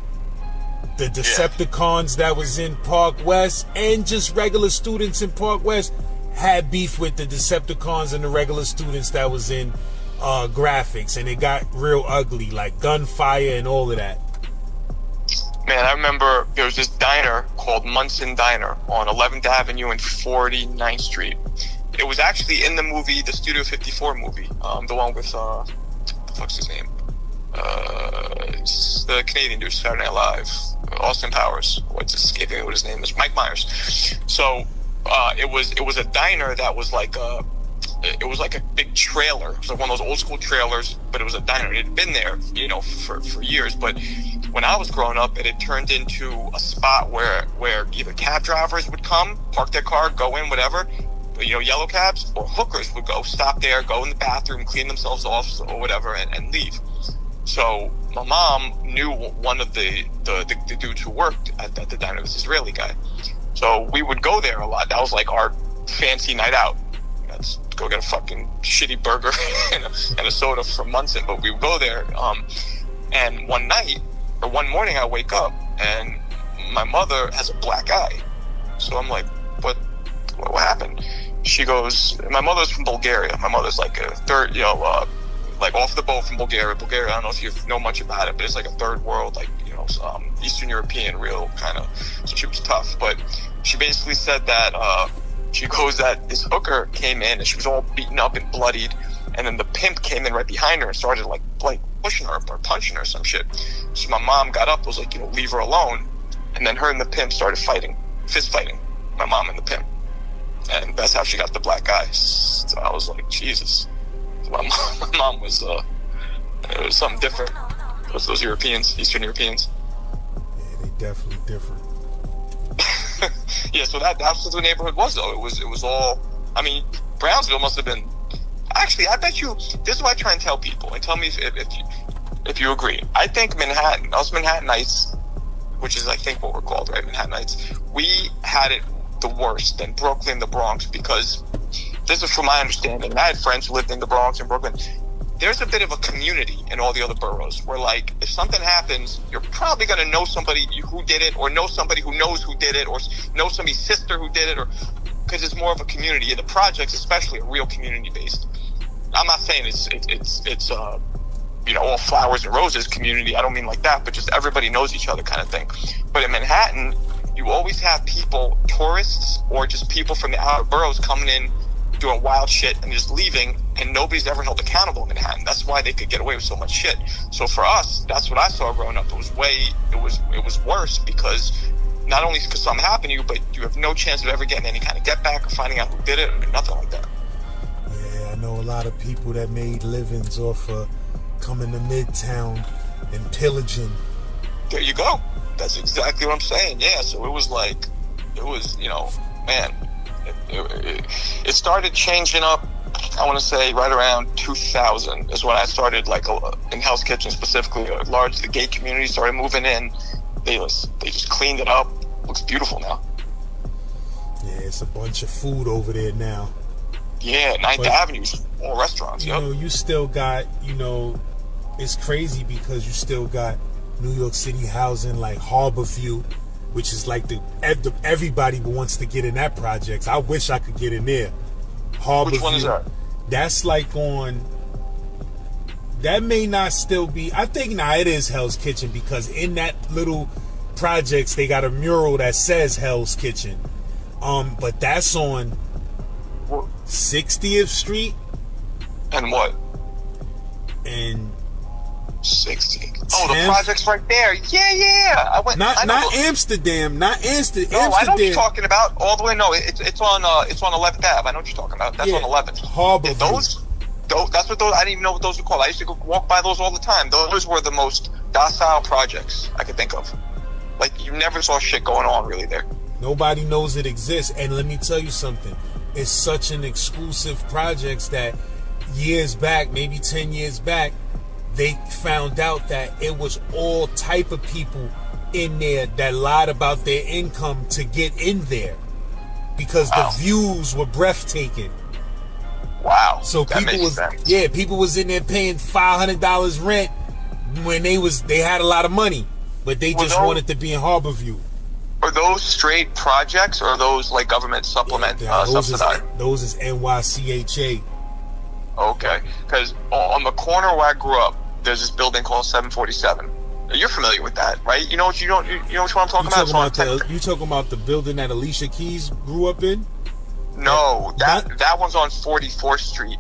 the Decepticons that was in Park West and just regular students in Park West had beef with the Decepticons and the regular students that was in graphics, and it got real ugly, like gunfire and all of that. Man, I remember there was this diner called Munson Diner on 11th Avenue and 49th Street. It was actually in the movie, the Studio 54 movie, the one with, what the fuck's his name? The Canadian dude, Saturday Night Live, Austin Powers. What's escaping me what his name is? Mike Myers. So it was a diner that was like a big trailer. It was like one of those old school trailers, but it was a diner. It had been there, you know, for years. But when I was growing up, it had turned into a spot where either cab drivers would come, park their car, go in, whatever, you know, yellow cabs, or hookers would go, stop there, go in the bathroom, clean themselves off or whatever, and leave. So my mom knew one of the dudes who worked at the diner, this Israeli guy. So we would go there a lot. That was like our fancy night out. Let's go get a fucking shitty burger and a soda from Munson. But we would go there. And one morning I wake up and my mother has a black eye. So I'm like, what happened? She goes, my mother's from Bulgaria. My mother's like a third, you know, like off the boat from Bulgaria. Bulgaria, I don't know if you know much about it, but it's like a third world, like, you know, Eastern European, real kind of. So she was tough. But she basically said that she goes that this hooker came in and she was all beaten up and bloodied, and then the pimp came in right behind her and started like pushing her or punching her or some shit. So my mom got up, was like, you know, leave her alone, and then her and the pimp started fist fighting, my mom and the pimp, and that's how she got the black eye. So I was like, Jesus. My mom was it was something different. It was those Europeans, Eastern Europeans. Yeah, they definitely different. Yeah, so that's what the neighborhood was, though. It was all, I mean, Brownsville must have been, actually, I bet you, this is what I try and tell people, and tell me if you agree. I think Manhattan, us Manhattanites, which is I think what we're called, right, Manhattanites, we had it the worst than Brooklyn, the Bronx, because this is from my understanding, and I had friends who lived in the Bronx and Brooklyn. There's a bit of a community in all the other boroughs where, like, if something happens, you're probably going to know somebody who did it, or know somebody who knows who did it, or know somebody's sister who did it, or because it's more of a community. And the projects, especially, are real community based. I'm not saying it's you know, all flowers and roses community. I don't mean like that, but just everybody knows each other kind of thing. But in Manhattan, you always have people, tourists, or just people from the outer boroughs coming in, doing wild shit and just leaving, and nobody's ever held accountable in Manhattan. That's why they could get away with so much shit. So for us, that's what I saw growing up. It was worse because not only because something happened to you, but you have no chance of ever getting any kind of get back or finding out who did it, or nothing like that. Yeah, I know a lot of people that made livings off of coming to Midtown and pillaging. There you go. That's exactly what I'm saying. Yeah, so it was like, you know, man, it started changing up. I want to say right around 2000 is when I started, like, in Hell's Kitchen specifically. The gay community started moving in. They just cleaned it up. Looks beautiful now. Yeah, it's a bunch of food over there now. Yeah, 9th Avenue's all restaurants. You know, you still got, you know, it's crazy because you still got New York City housing like Harborview, which is like everybody wants to get in that project. I wish I could get in there. Harborview. Which one is that? That's like on. That may not still be. I think it is Hell's Kitchen, because in that little projects they got a mural that says Hell's Kitchen. But that's on 60th Street. And what? And 60. Oh, the project's right there. Yeah. I went. Not Amsterdam. Not Amsterdam. No, I know what you're talking about. All the way. No, it's on 11th Ave. I know what you're talking about. That's on 11th. Harborview. That's what those. I didn't even know what those were called. I used to go walk by those all the time. Those were the most docile projects I could think of. Like, you never saw shit going on really there. Nobody knows it exists. And let me tell you something. It's such an exclusive projects that years back, maybe 10 years back, they found out that it was all type of people in there that lied about their income to get in there, because the views were breathtaking. Wow. So people was in there paying $500 rent when they had a lot of money, but they just wanted to be in Harborview. Are those straight projects, or are those like government subsidized? Those is NYCHA. Okay, because on the corner where I grew up, there's this building called 747. You're familiar with that, right? You know what I'm talking about? You talking about the building that Alicia Keys grew up in? No, that one's on 44th Street.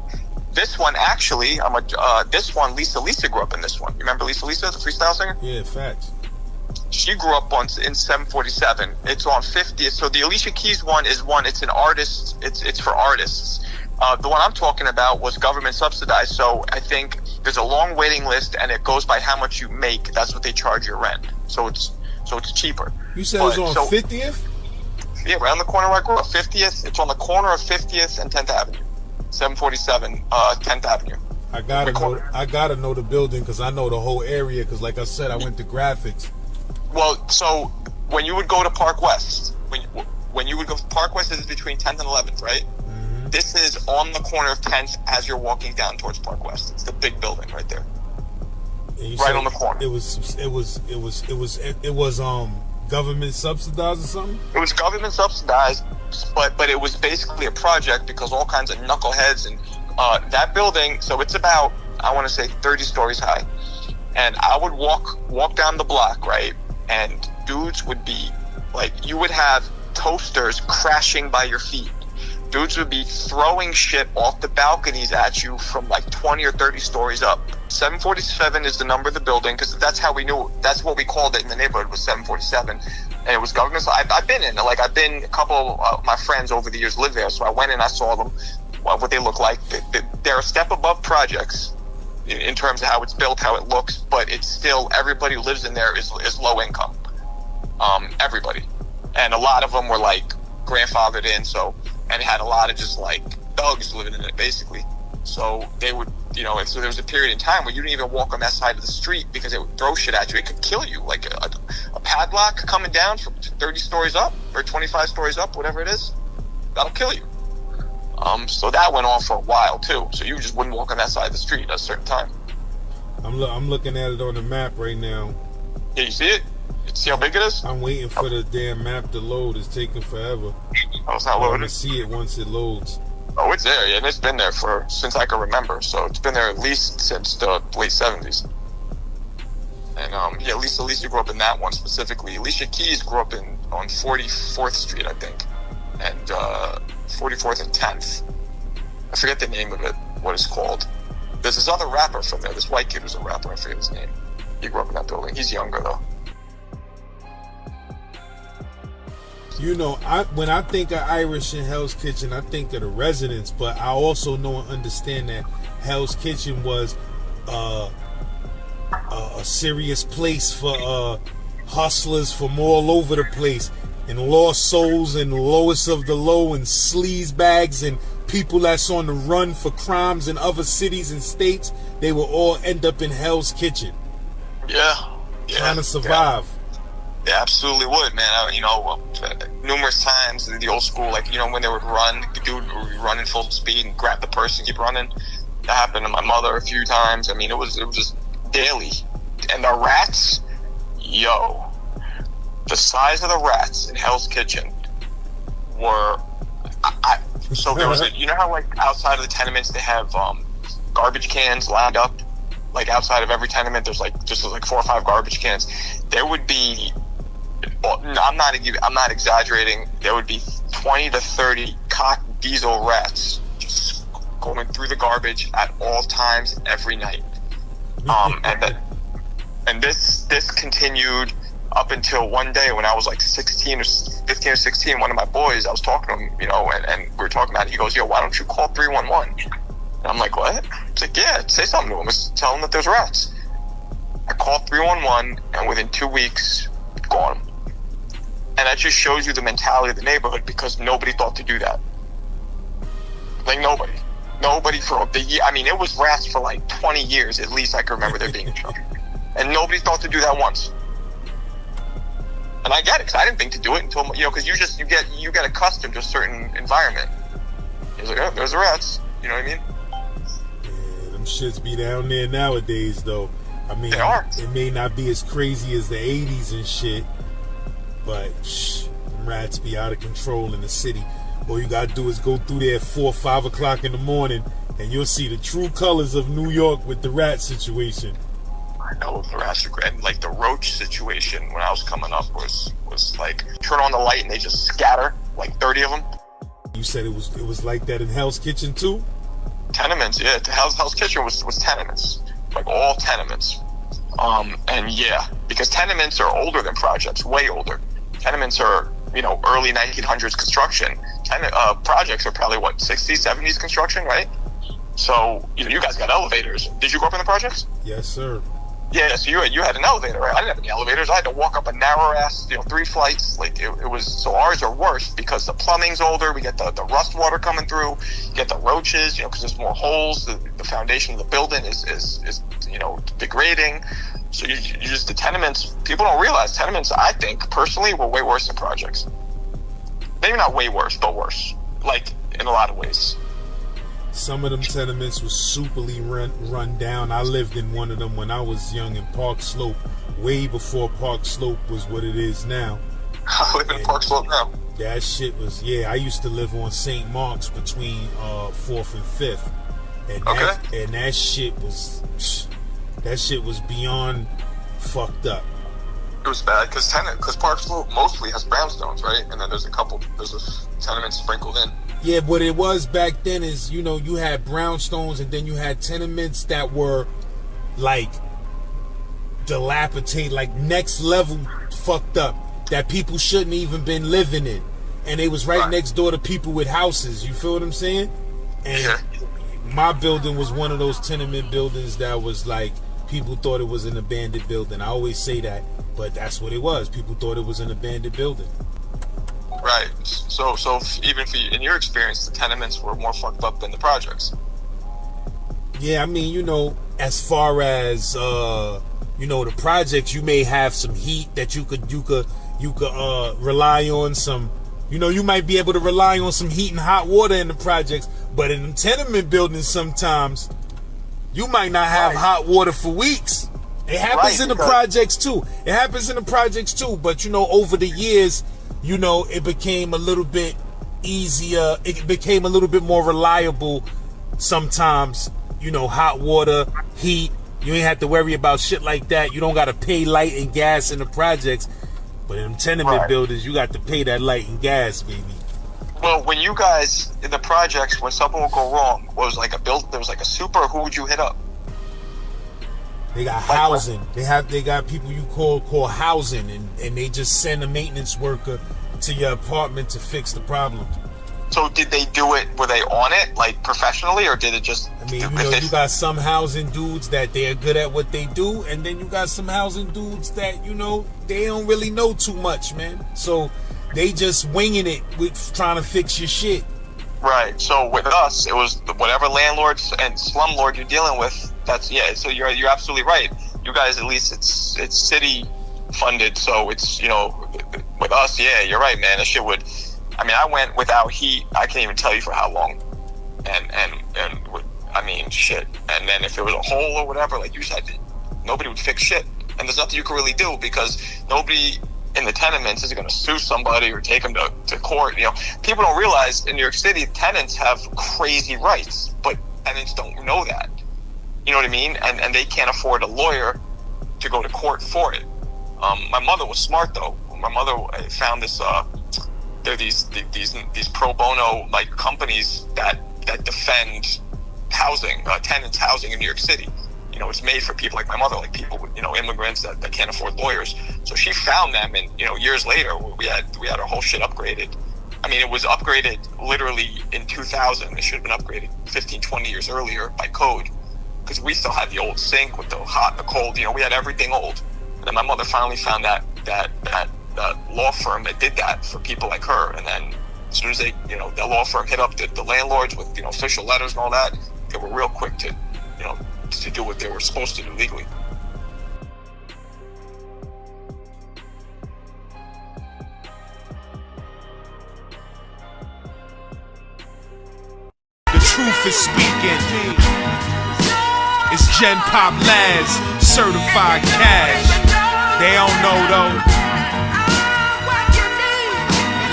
This one, actually, Lisa grew up in this one. You remember Lisa, the freestyle singer? Yeah, facts. She grew up in 747. It's on 50th. So the Alicia Keys one, it's an artist. It's for artists. The one I'm talking about was government subsidized. So I think there's a long waiting list, and it goes by how much you make. That's what they charge your rent. So it's cheaper. You said it's on 50th? Yeah, right on the corner where I grew up. 50th. It's on the corner of 50th and 10th Avenue. 747 10th Avenue. I gotta know the building, because I know the whole area, because like I said, I went to graphics. Well, so when you would go to Park West, when you would go to Park West, is between 10th and 11th, right? Mm-hmm. This is on the corner of 10th as you're walking down towards Park West. It's the big building right there, right on the corner. It was government subsidized or something. It was government subsidized, but it was basically a project because all kinds of knuckleheads and that building. So it's about, I want to say, 30 stories high, and I would walk down the block, right? And dudes would be like, you would have toasters crashing by your feet. Dudes would be throwing shit off the balconies at you from like 20 or 30 stories up. 747 is the number of the building, because that's how we knew. That's what we called it in the neighborhood, was 747. And it was government. So I've been in, a couple of my friends over the years live there. So I went in, I saw them, what they look like. They're a step above projects in terms of how it's built, how it looks, but it's still, everybody who lives in there is low income. Everybody. And a lot of them were like grandfathered in, and had a lot of just like thugs living in it, basically. So they would, so there was a period in time where you didn't even walk on that side of the street because it would throw shit at you. It could kill you. Like a padlock coming down from 30 stories up or 25 stories up, whatever it is, that'll kill you. So that went on for a while too. So you just wouldn't walk on that side of the street at a certain time. I'm looking at it on the map right now. Yeah, you see it? See how big it is? I'm waiting for the damn map to load. It's taking forever. Oh, it's not loading? I'm gonna see it once it loads. Oh, it's there, yeah, and it's been there since I can remember. So it's been there at least since the late 70s. And Alicia grew up in that one specifically. Alicia Keys grew up on 44th Street, I think, and 44th and 10th. I forget the name of it, what it's called. There's this other rapper from there. This white kid who's a rapper. I forget his name. He grew up in that building. He's younger though. You know, when I think of Irish and Hell's Kitchen, I think of the residents, but I also know and understand that Hell's Kitchen was a serious place for hustlers from all over the place, and lost souls and lowest of the low and sleaze bags and people that's on the run for crimes in other cities and states. They will all end up in Hell's Kitchen. Yeah. Trying to survive. They absolutely would, man. You know, numerous times in the old school, like, you know, when they would run, the dude would be running full speed and grab the purse and keep running. That happened to my mother a few times. I mean, it was just daily. And the rats, yo, the size of the rats in Hell's Kitchen were, so there was you know how like outside of the tenements they have garbage cans lined up, like outside of every tenement there's like just like 4 or 5 garbage cans. There would be, I'm not exaggerating, there would be 20 to 30 cock diesel rats just going through the garbage at all times every night. And this continued up until one day when I was like 15 or 16. One of my boys, I was talking to him, you know, and we were talking about it. He goes, yo, why don't you call 311? And I'm like, what? He's like, yeah, say something to him. Tell him that there's rats. I called 311, and within 2 weeks, gone. And that just shows you the mentality of the neighborhood, because nobody thought to do that. Like, nobody for the year. I mean, it was rats for like 20 years at least. I can remember there being trouble, and nobody thought to do that once. And I get it, because I didn't think to do it until, you know, because you get accustomed to a certain environment. He's like, oh, there's the rats. You know what I mean? Yeah, them shits be down there nowadays, though. I mean, they are. It may not be as crazy as the 80s and shit, but them rats be out of control in the city. All you gotta do is go through there at 4 or 5 o'clock in the morning, and you'll see the true colors of New York with the rat situation. I know the rats are great. And like the roach situation when I was coming up was like, turn on the light and they just scatter, like 30 of them. You said it was like that in Hell's Kitchen too? Tenements, yeah. Hell's Kitchen was tenements, like all tenements. And yeah, because tenements are older than projects, way older. Tenements are, you know, early 1900s construction. Projects are probably what, 60s, 70s construction, right? So you guys got elevators. Did you grow up in the projects? Yes, sir. Yeah, so you had an elevator, right? I didn't have any elevators. I had to walk up a narrow ass, 3 flights. Like it was. So ours are worse because the plumbing's older. We get the rust water coming through. You get the roaches, because there's more holes. The foundation of the building is degrading. So you just, the tenements. People don't realize tenements, I think personally, were way worse than projects. Maybe not way worse, but worse. Like in a lot of ways. Some of them tenements was superly run down. I lived in one of them when I was young in Park Slope, way before Park Slope was what it is now. I live in Park Slope now. That shit was, I used to live on St. Mark's between 4th and 5th. And that shit was beyond fucked up. It was bad because Park Slope mostly has brownstones, right? And then there's a tenement sprinkled in. Yeah, what it was back then is, you had brownstones, and then you had tenements that were like dilapidated, like next level fucked up, that people shouldn't even been living in. And they was right next door to people with houses. You feel what I'm saying? And my building was one of those tenement buildings that was like, people thought it was an abandoned building. I always say that, but that's what it was. People thought it was an abandoned building. Right. So even for you, in your experience, the tenements were more fucked up than the projects. Yeah, I mean, as far as the projects, you may have some heat that you could rely on some. You might be able to rely on some heat and hot water in the projects, but in the tenement buildings, sometimes you might not have hot water for weeks. It happens in the projects too. But over the years, it became a little bit easier. It became a little bit more reliable sometimes. Hot water, heat. You ain't have to worry about shit like that. You don't got to pay light and gas in the projects. But in tenement buildings, you got to pay that light and gas, baby. Well, when you guys, in the projects, when something would go wrong, there was like a super, who would you hit up? They got housing. They got people you call housing, and they just send a maintenance worker to your apartment to fix the problem. So did they do it? Were they on it like professionally, or did it just? I mean, you got some housing dudes that they're good at what they do, and then you got some housing dudes that they don't really know too much, man. So they just winging it with trying to fix your shit. Right. So with us, it was whatever landlords and slumlord you're dealing with. So you're absolutely right. You guys, at least it's city funded, so it's with us, yeah, you're right, man. That shit would. I mean, I went without heat. I can't even tell you for how long, and shit. And then if it was a hole or whatever, like you said, nobody would fix shit, and there's nothing you can really do because nobody in the tenements is going to sue somebody or take them to court. People don't realize in New York City, tenants have crazy rights, but tenants don't know that. You know what I mean? And they can't afford a lawyer to go to court for it. My mother was smart though. My mother found this. There are these pro bono like companies that defend housing, tenants housing in New York City. It's made for people like my mother, like people with immigrants that can't afford lawyers. So she found them, and years later we had our whole shit upgraded. I mean, it was upgraded literally in 2000. It should have been upgraded 15, 20 years earlier by code, because we still had the old sink with the hot and the cold. We had everything old. And then my mother finally found that law firm that did that for people like her. And then as soon as that law firm hit up the landlords with official letters and all that, they were real quick to do what they were supposed to do legally. The truth is speaking. It's Genpop Laz, certified cash. They don't know though.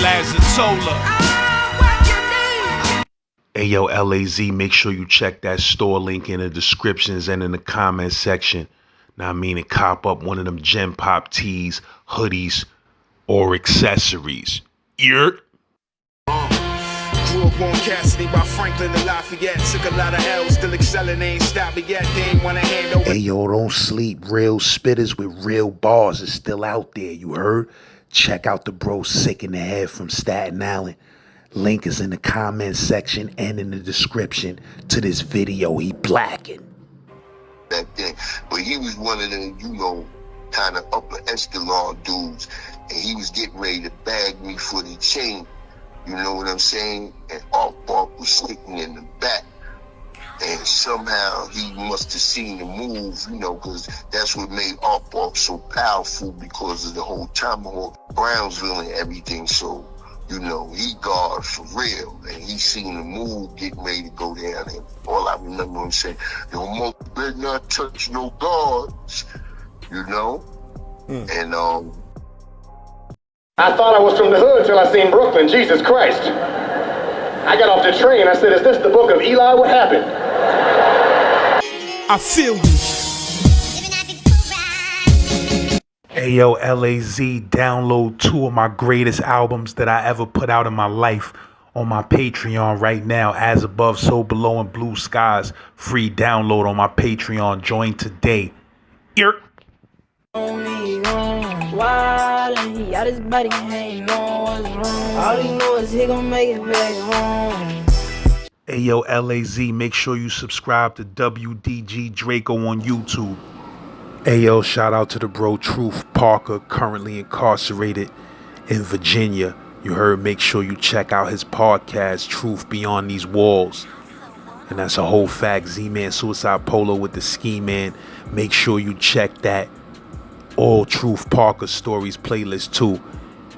Lazatola. Hey yo, LAZ, make sure you check that store link in the descriptions and in the comment section. Now I mean, and cop up one of them Genpop tees, hoodies, or accessories. Grew up on Cassidy by Franklin and Lafayette. Took a lot of L's, still excelling, they ain't stopped me yet. They ain't wanna hand over. Hey yo, don't sleep. Real spitters with real bars is still out there, you heard? Check out the bro Sick in the Head from Staten Island. Link is in the comment section and in the description to this video. He blacking. That thing. But he was one of the, kind of upper echelon dudes. And he was getting ready to bag me for the chain. You know what I'm saying? And Art Bark was sitting in the back. And somehow he must have seen the move, because that's what made Art Bark so powerful, because of the whole Tomahawk, Brownsville and everything. So, he guard for real. And he seen the move getting ready to go down. And all I remember him saying, yo, Mo, better not touch no guards, And, I thought I was from the hood till I seen Brooklyn. Jesus Christ. I got off the train. I said, is this the book of Eli? What happened? I feel you. Hey yo, LAZ, download 2 of my greatest albums that I ever put out in my life on my Patreon right now. As Above, So Below, and Blue Skies. Free download on my Patreon. Join today. Yerk. Got his body, ain't know what's wrong. All he know is he gon' make it back home. Hey yo, LAZ, make sure you subscribe to WDG Draco on YouTube. Hey yo, shout out to the bro Truth Parker, currently incarcerated in Virginia. You heard, make sure you check out his podcast, Truth Beyond These Walls. And that's a whole fact. Z-Man Suicide Polo with the Ski Man. Make sure you check that All Truth Parker Stories playlist too.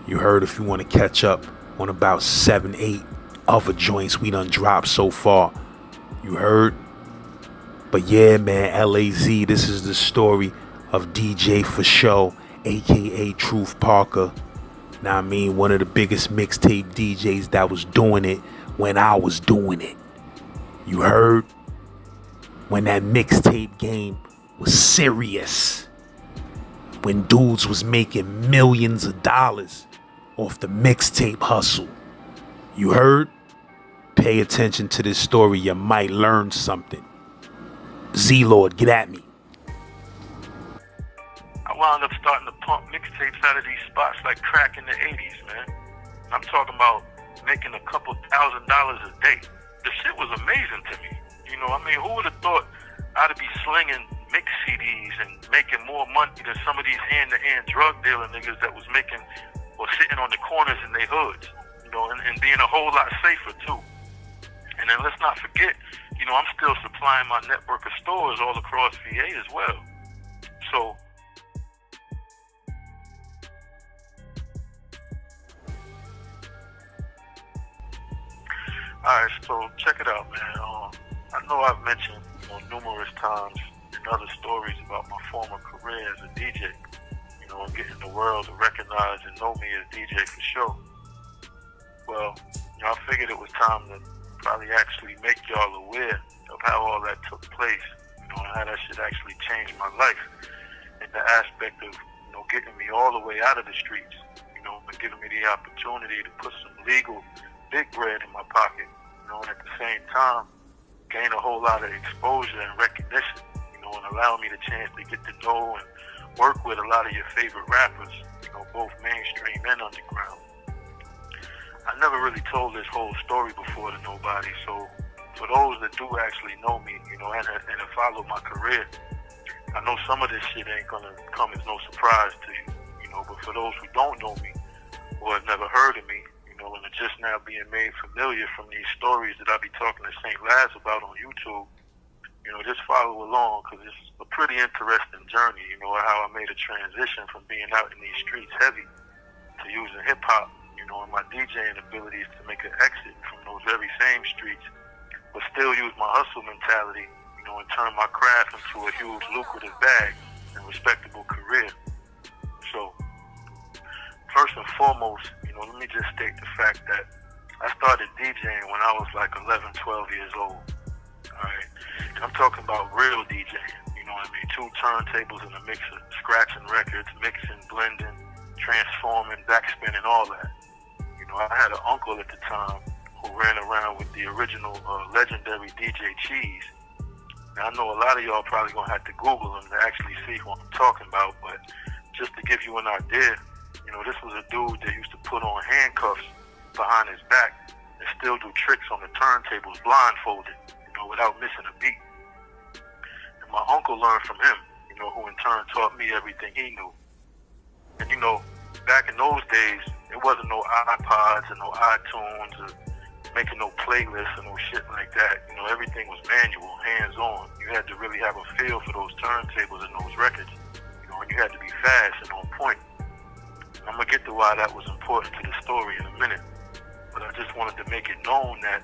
You heard, if you want to catch up on about 7-8 other joints we done dropped so far. You heard? But yeah, man, LAZ, this is the story of DJ For Show, aka Truth Parker. Now I mean, one of the biggest mixtape DJs that was doing it when I was doing it. You heard? When that mixtape game was serious. When dudes was making millions of dollars off the mixtape hustle. You heard? Pay attention to this story, you might learn something. Z-Lord, get at me. I wound up starting to pump mixtapes out of these spots like crack in the 80s, man. I'm talking about making a couple $1,000 a day. The shit was amazing to me. You know, I mean, who would have thought I'd be slinging mix CDs and making more money than some of these hand-to-hand drug dealer niggas that was making or sitting on the corners in their hoods, you know, and being a whole lot safer too. And then let's not forget, you know, I'm still supplying my network of stores all across VA as well. So, alright, so check it out, man. I know I've mentioned, you know, numerous times in other stories about my former career as a DJ, you know, and getting the world to recognize and know me as DJ for sure. Well, you know, I figured it was time to probably actually make y'all aware of how all that took place, you know, and how that shit actually changed my life in the aspect of, you know, getting me all the way out of the streets, you know, and giving me the opportunity to put some legal big bread in my pocket, you know, and at the same time, gain a whole lot of exposure and recognition, you know, and allow me the chance to get to know and work with a lot of your favorite rappers, you know, both mainstream and underground. I never really told this whole story before to nobody, so for those that do actually know me, you know, and have followed my career, I know some of this shit ain't gonna come as no surprise to you know, but for those who don't know me or have never heard of me, you know, and are just now being made familiar from these stories that I be talking to St. Laz about on YouTube, you know, just follow along, because it's a pretty interesting journey, you know, how I made a transition from being out in these streets heavy to using hip-hop, you know, and my DJing abilities to make an exit from those very same streets, but still use my hustle mentality, you know, and turn my craft into a huge lucrative bag and respectable career. So, first and foremost, you know, let me just state the fact that I started DJing when I was like 11, 12 years old. Alright? I'm talking about real DJing, you know what I mean? 2 turntables and a mixer, scratching records, mixing, blending, transforming, backspinning, all that. You know, I had an uncle at the time who ran around with the original legendary DJ Cheese. Now, I know a lot of y'all probably gonna have to Google him to actually see who I'm talking about, but just to give you an idea, you know, this was a dude that used to put on handcuffs behind his back and still do tricks on the turntables blindfolded, you know, without missing a beat. And my uncle learned from him, you know, who in turn taught me everything he knew. And, you know, back in those days, there wasn't no iPods and no iTunes or making no playlists and no shit like that. You know, everything was manual, hands-on. You had to really have a feel for those turntables and those records, you know, and you had to be fast and on point. I'm going to get to why that was important to the story in a minute. But I just wanted to make it known that,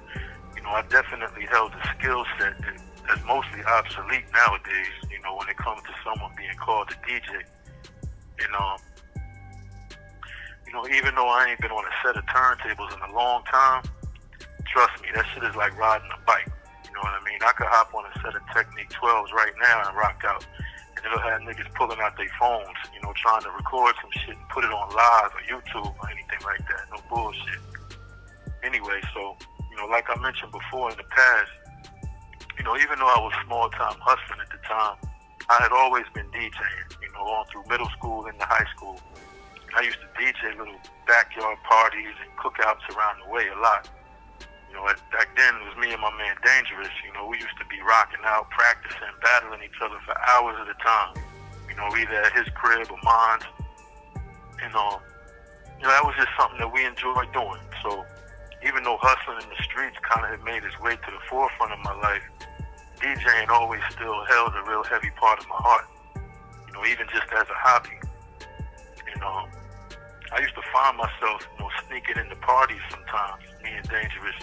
you know, I definitely held a skill set that's mostly obsolete nowadays, you know, when it comes to someone being called a DJ. And, you know, even though I ain't been on a set of turntables in a long time, trust me, that shit is like riding a bike. You know what I mean? I could hop on a set of Technique 12s right now and rock out. And it'll have niggas pulling out their phones, you know, trying to record some shit and put it on live or YouTube or anything like that. No bullshit. Anyway, so, you know, like I mentioned before in the past, you know, even though I was small-time hustling at the time, I had always been DJing, you know, on through middle school into high school. I used to DJ little backyard parties and cookouts around the way a lot. You know, back then it was me and my man Dangerous. You know, we used to be rocking out, practicing, battling each other for hours at a time. You know, either at his crib or mine. And, you know, that was just something that we enjoyed doing. So, even though hustling in the streets kind of had made its way to the forefront of my life, DJing always still held a real heavy part of my heart. You know, even just as a hobby. And, I used to find myself, you know, sneaking into parties sometimes, me and Dangerous.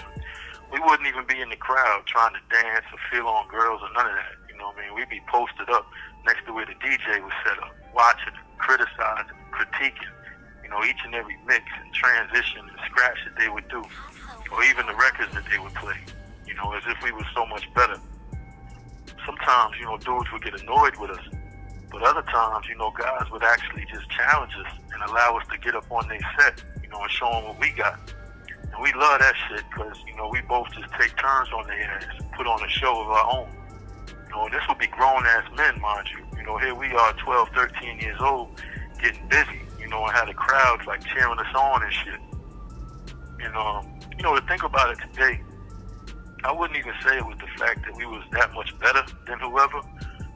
We wouldn't even be in the crowd trying to dance or feel on girls or none of that. You know what I mean? We'd be posted up next to where the DJ was set up, watching, criticizing, critiquing, you know, each and every mix and transition and scratch that they would do, or even the records that they would play, you know, as if we were so much better. Sometimes, you know, dudes would get annoyed with us, but other times, you know, guys would actually just challenge us and allow us to get up on their set, you know, and show them what we got. And we love that shit because, you know, we both just take turns on their ass and put on a show of our own. You know, and this would be grown-ass men, mind you. You know, here we are 12, 13 years old, getting busy, you know, and had the crowds, like, cheering us on and shit. And you know, to think about it today, I wouldn't even say it was the fact that we was that much better than whoever.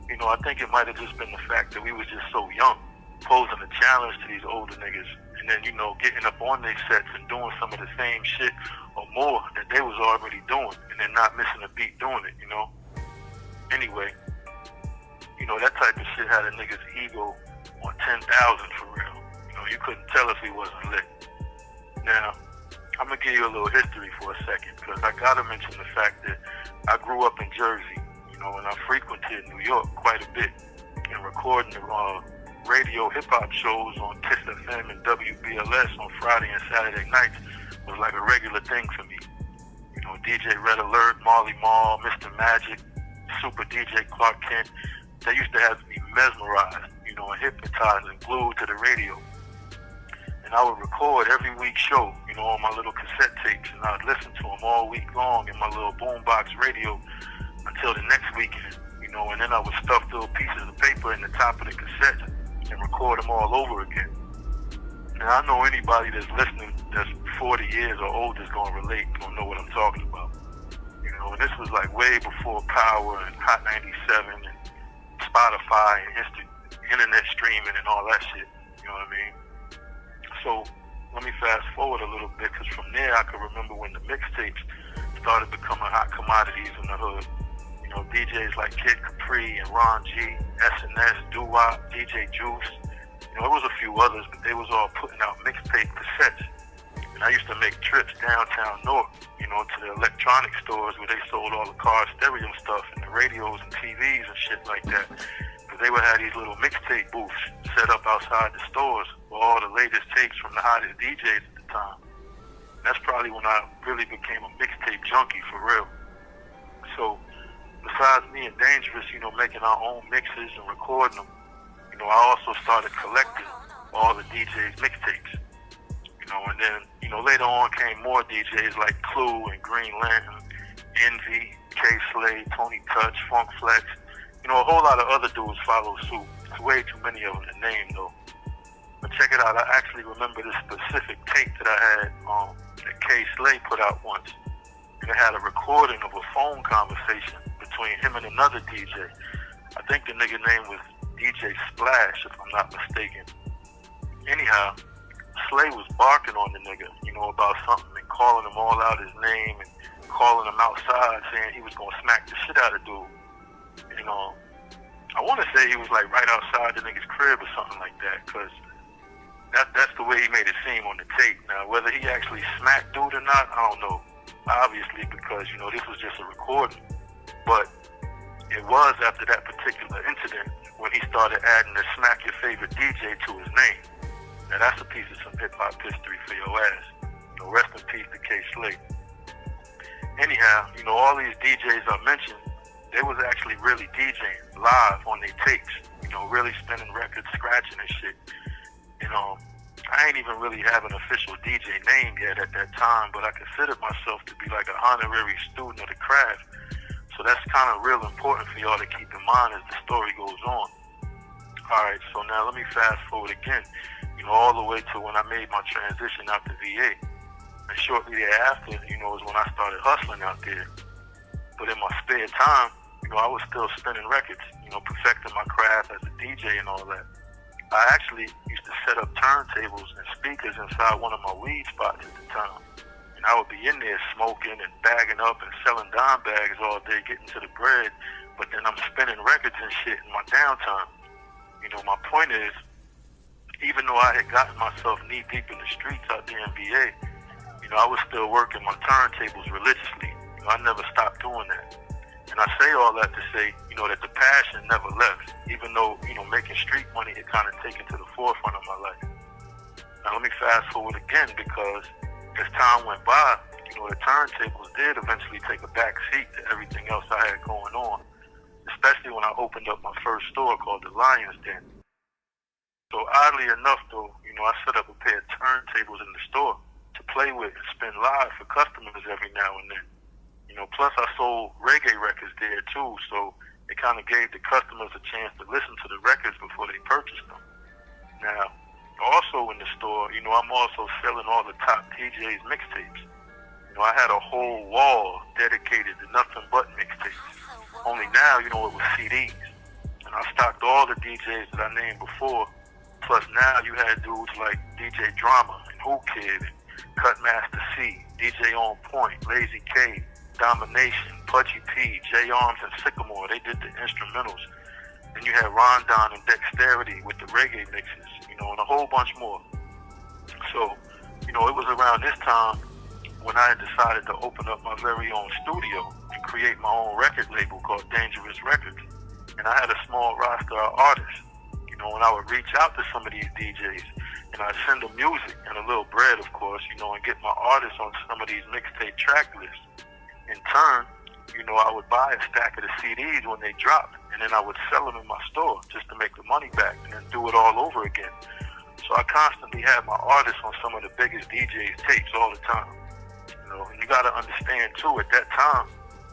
You know, I think it might have just been the fact that we was just so young, posing a challenge to these older niggas, and then, you know, getting up on their sets and doing some of the same shit or more that they was already doing, and then not missing a beat doing it, you know. Anyway, you know, that type of shit had a nigga's ego on 10,000 for real. You know, you couldn't tell if he wasn't lit. Now, I'm gonna give you a little history for a second, because I gotta mention the fact that I grew up in Jersey, you know, and I frequented New York quite a bit, and recording radio hip-hop shows on Kiss FM and WBLS on Friday and Saturday nights was like a regular thing for me. You know, DJ Red Alert, Marley Marl, Mr. Magic, Super DJ Clark Kent, they used to have me mesmerized, you know, and hypnotized and glued to the radio. And I would record every week's show, you know, on my little cassette tapes, and I'd listen to them all week long in my little boombox radio until the next weekend, you know, and then I would stuff little pieces of paper in the top of the cassette and record them all over again. Now, I know anybody that's listening that's 40 years or older is going to relate, going to know what I'm talking about. You know, and this was like way before Power and Hot 97 and Spotify and internet streaming and all that shit, you know what I mean? So, let me fast forward a little bit, because from there I can remember when the mixtapes started becoming hot commodities in the hood. You know, DJs like Kid Capri and Ron G, SNS, Doo-Wop, DJ Juice. You know, there was a few others, but they was all putting out mixtape cassettes. And I used to make trips downtown North, you know, to the electronic stores where they sold all the car stereo stuff and the radios and TVs and shit like that. Because they would have these little mixtape booths set up outside the stores with all the latest tapes from the hottest DJs at the time. And that's probably when I really became a mixtape junkie for real. So, besides me and Dangerous, you know, making our own mixes and recording them, you know, I also started collecting all the DJs' mixtapes. You know, and then, you know, later on came more DJs like Clue and Green Lantern, Envy, K-Slade, Tony Touch, Funk Flex. You know, a whole lot of other dudes followed suit. There's way too many of them to name, though. But check it out, I actually remember this specific tape that I had that K-Slade put out once. And it had a recording of a phone conversation between him and another DJ. I think the nigga name was DJ Splash, if I'm not mistaken. Anyhow, Slay was barking on the nigga, you know, about something and calling him all out his name and calling him outside saying he was going to smack the shit out of dude. You know, I want to say he was like right outside the nigga's crib or something like that, because that's the way he made it seem on the tape. Now, whether he actually smacked dude or not, I don't know. Obviously, because, you know, this was just a recording. But it was after that particular incident when he started adding the smack your favorite DJ to his name. Now, that's a piece of some hip-hop history for your ass. You know, rest in peace to K-Slade. Anyhow, you know, all these DJs I mentioned, they was actually really DJing live on their tapes. You know, really spinning records, scratching and shit. You know, I ain't even really have an official DJ name yet at that time, but I considered myself to be like an honorary student of the craft. So that's kind of real important for y'all to keep in mind as the story goes on. Alright, so now let me fast forward again, you know, all the way to when I made my transition out to VA. And shortly thereafter, you know, is when I started hustling out there. But in my spare time, you know, I was still spinning records, you know, perfecting my craft as a DJ and all that. I actually used to set up turntables and speakers inside one of my weed spots at the time. And I would be in there smoking and bagging up and selling dime bags all day, getting to the bread. But then I'm spinning records and shit in my downtime. You know, my point is, even though I had gotten myself knee deep in the streets out there in VA, you know, I was still working my turntables religiously. You know, I never stopped doing that. And I say all that to say, you know, that the passion never left, even though, you know, making street money had kind of taken to the forefront of my life. Now, let me fast forward again, because as time went by, you know, the turntables did eventually take a back seat to everything else I had going on, especially when I opened up my first store called the Lion's Den. So oddly enough, though, you know, I set up a pair of turntables in the store to play with and spin live for customers every now and then. You know, plus I sold reggae records there too, so it kind of gave the customers a chance to listen to the records before they purchased them. Now, also in the store, you know, I'm also selling all the top DJs mixtapes. You know, I had a whole wall dedicated to nothing but mixtapes. Only now, you know, it was CDs. And I stocked all the DJs that I named before. Plus now you had dudes like DJ Drama and Who Kid and Cutmaster C, DJ On Point, Lazy K, Domination, Pudgy P, J Arms and Sycamore. They did the instrumentals. And you had Rondon and Dexterity with the reggae mixes, you know, and a whole bunch more. So, you know, it was around this time when I had decided to open up my very own studio and create my own record label called Dangerous Records. And I had a small roster of artists, you know, and I would reach out to some of these DJs and I'd send them music and a little bread, of course, you know, and get my artists on some of these mixtape track lists. In turn, you know, I would buy a stack of the CDs when they dropped, and then I would sell them in my store just to make the money back and then do it all over again. So I constantly had my artists on some of the biggest DJs' tapes all the time. You know, and you got to understand, too, at that time,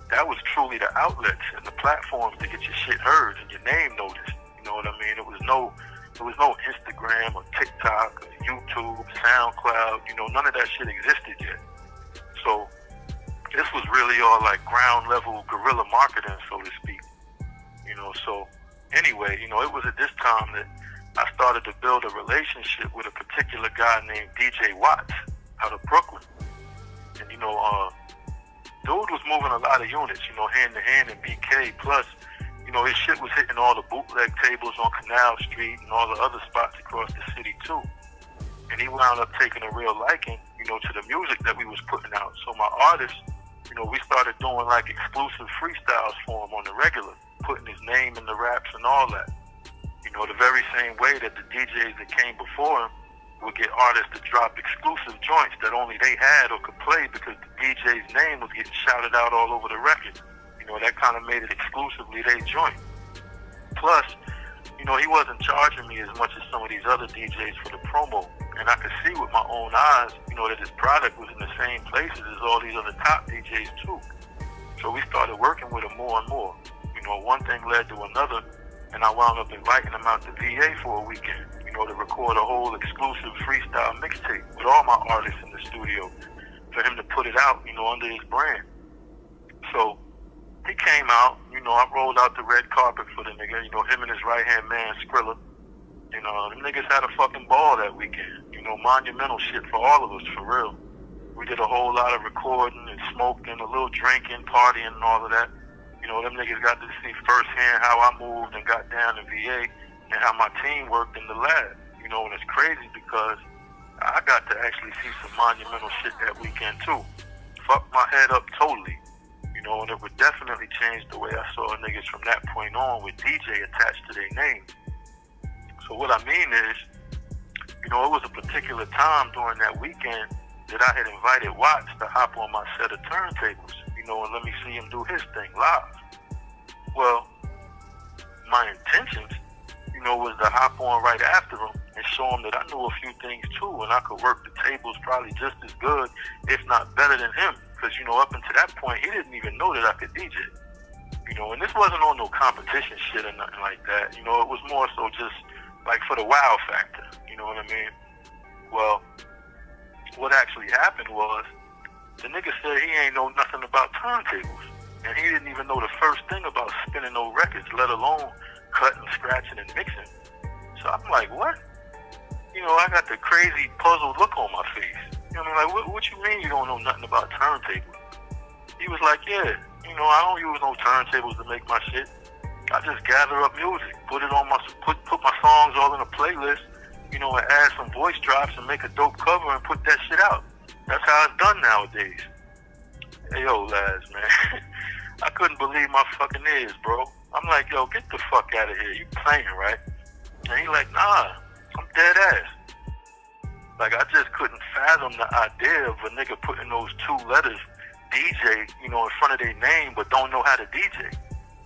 that was truly the outlets and the platforms to get your shit heard and your name noticed. You know what I mean? There was no Instagram or TikTok or YouTube, SoundCloud. You know, none of that shit existed yet. So this was really all like ground level guerrilla marketing, so to speak. You know, so anyway, you know, it was at this time that I started to build a relationship with a particular guy named DJ Watts out of Brooklyn. And, you know, dude was moving a lot of units, you know, hand to hand in BK. Plus, you know, his shit was hitting all the bootleg tables on Canal Street and all the other spots across the city, too. And he wound up taking a real liking, you know, to the music that we was putting out. So my artists, you know, we started doing like exclusive freestyles for him on the regular, putting his name in the raps and all that. You know, the very same way that the DJs that came before him would get artists to drop exclusive joints that only they had or could play because the DJ's name was getting shouted out all over the record. You know, that kind of made it exclusively their joint. Plus, you know, he wasn't charging me as much as some of these other DJs for the promo. And I could see with my own eyes, you know, that his product was in the same places as all these other top DJs too. So we started working with him more and more. You know, one thing led to another, and I wound up inviting him out to VA for a weekend, you know, to record a whole exclusive freestyle mixtape with all my artists in the studio for him to put it out, you know, under his brand. So he came out, you know, I rolled out the red carpet for the nigga, you know, him and his right-hand man, Skrilla. You know, them niggas had a fucking ball that weekend. You know, monumental shit for all of us, for real. We did a whole lot of recording and smoking, a little drinking, partying and all of that. You know, them niggas got to see firsthand how I moved and got down to VA and how my team worked in the lab. You know, and it's crazy because I got to actually see some monumental shit that weekend too. Fucked my head up totally. You know, and it would definitely change the way I saw niggas from that point on with DJ attached to their name. So what I mean is, you know, it was a particular time during that weekend that I had invited Watts to hop on my set of turntables, you know, and let me see him do his thing live. Well, my intentions, you know, was to hop on right after him and show him that I knew a few things too, and I could work the tables probably just as good, if not better than him. Because, you know, up until that point, he didn't even know that I could DJ. You know, and this wasn't on no competition shit or nothing like that. You know, it was more so just like for the wow factor, you know what I mean? Well, what actually happened was the nigga said he ain't know nothing about turntables. And he didn't even know the first thing about spinning no records, let alone cutting, scratching, and mixing. So I'm like, what? You know, I got the crazy puzzled look on my face. You know what I mean? Like, what you mean you don't know nothing about turntables? He was like, yeah, you know, I don't use no turntables to make my shit. I just gather up music, put it on my put my songs all in a playlist, you know, and add some voice drops and make a dope cover and put that shit out. That's how it's done nowadays. Hey, yo, Laz, man, I couldn't believe my fucking ears, bro. I'm like, yo, get the fuck out of here. You playing, right? And he like, nah, I'm dead ass. Like, I just couldn't fathom the idea of a nigga putting those two letters, DJ, you know, in front of their name, but don't know how to DJ.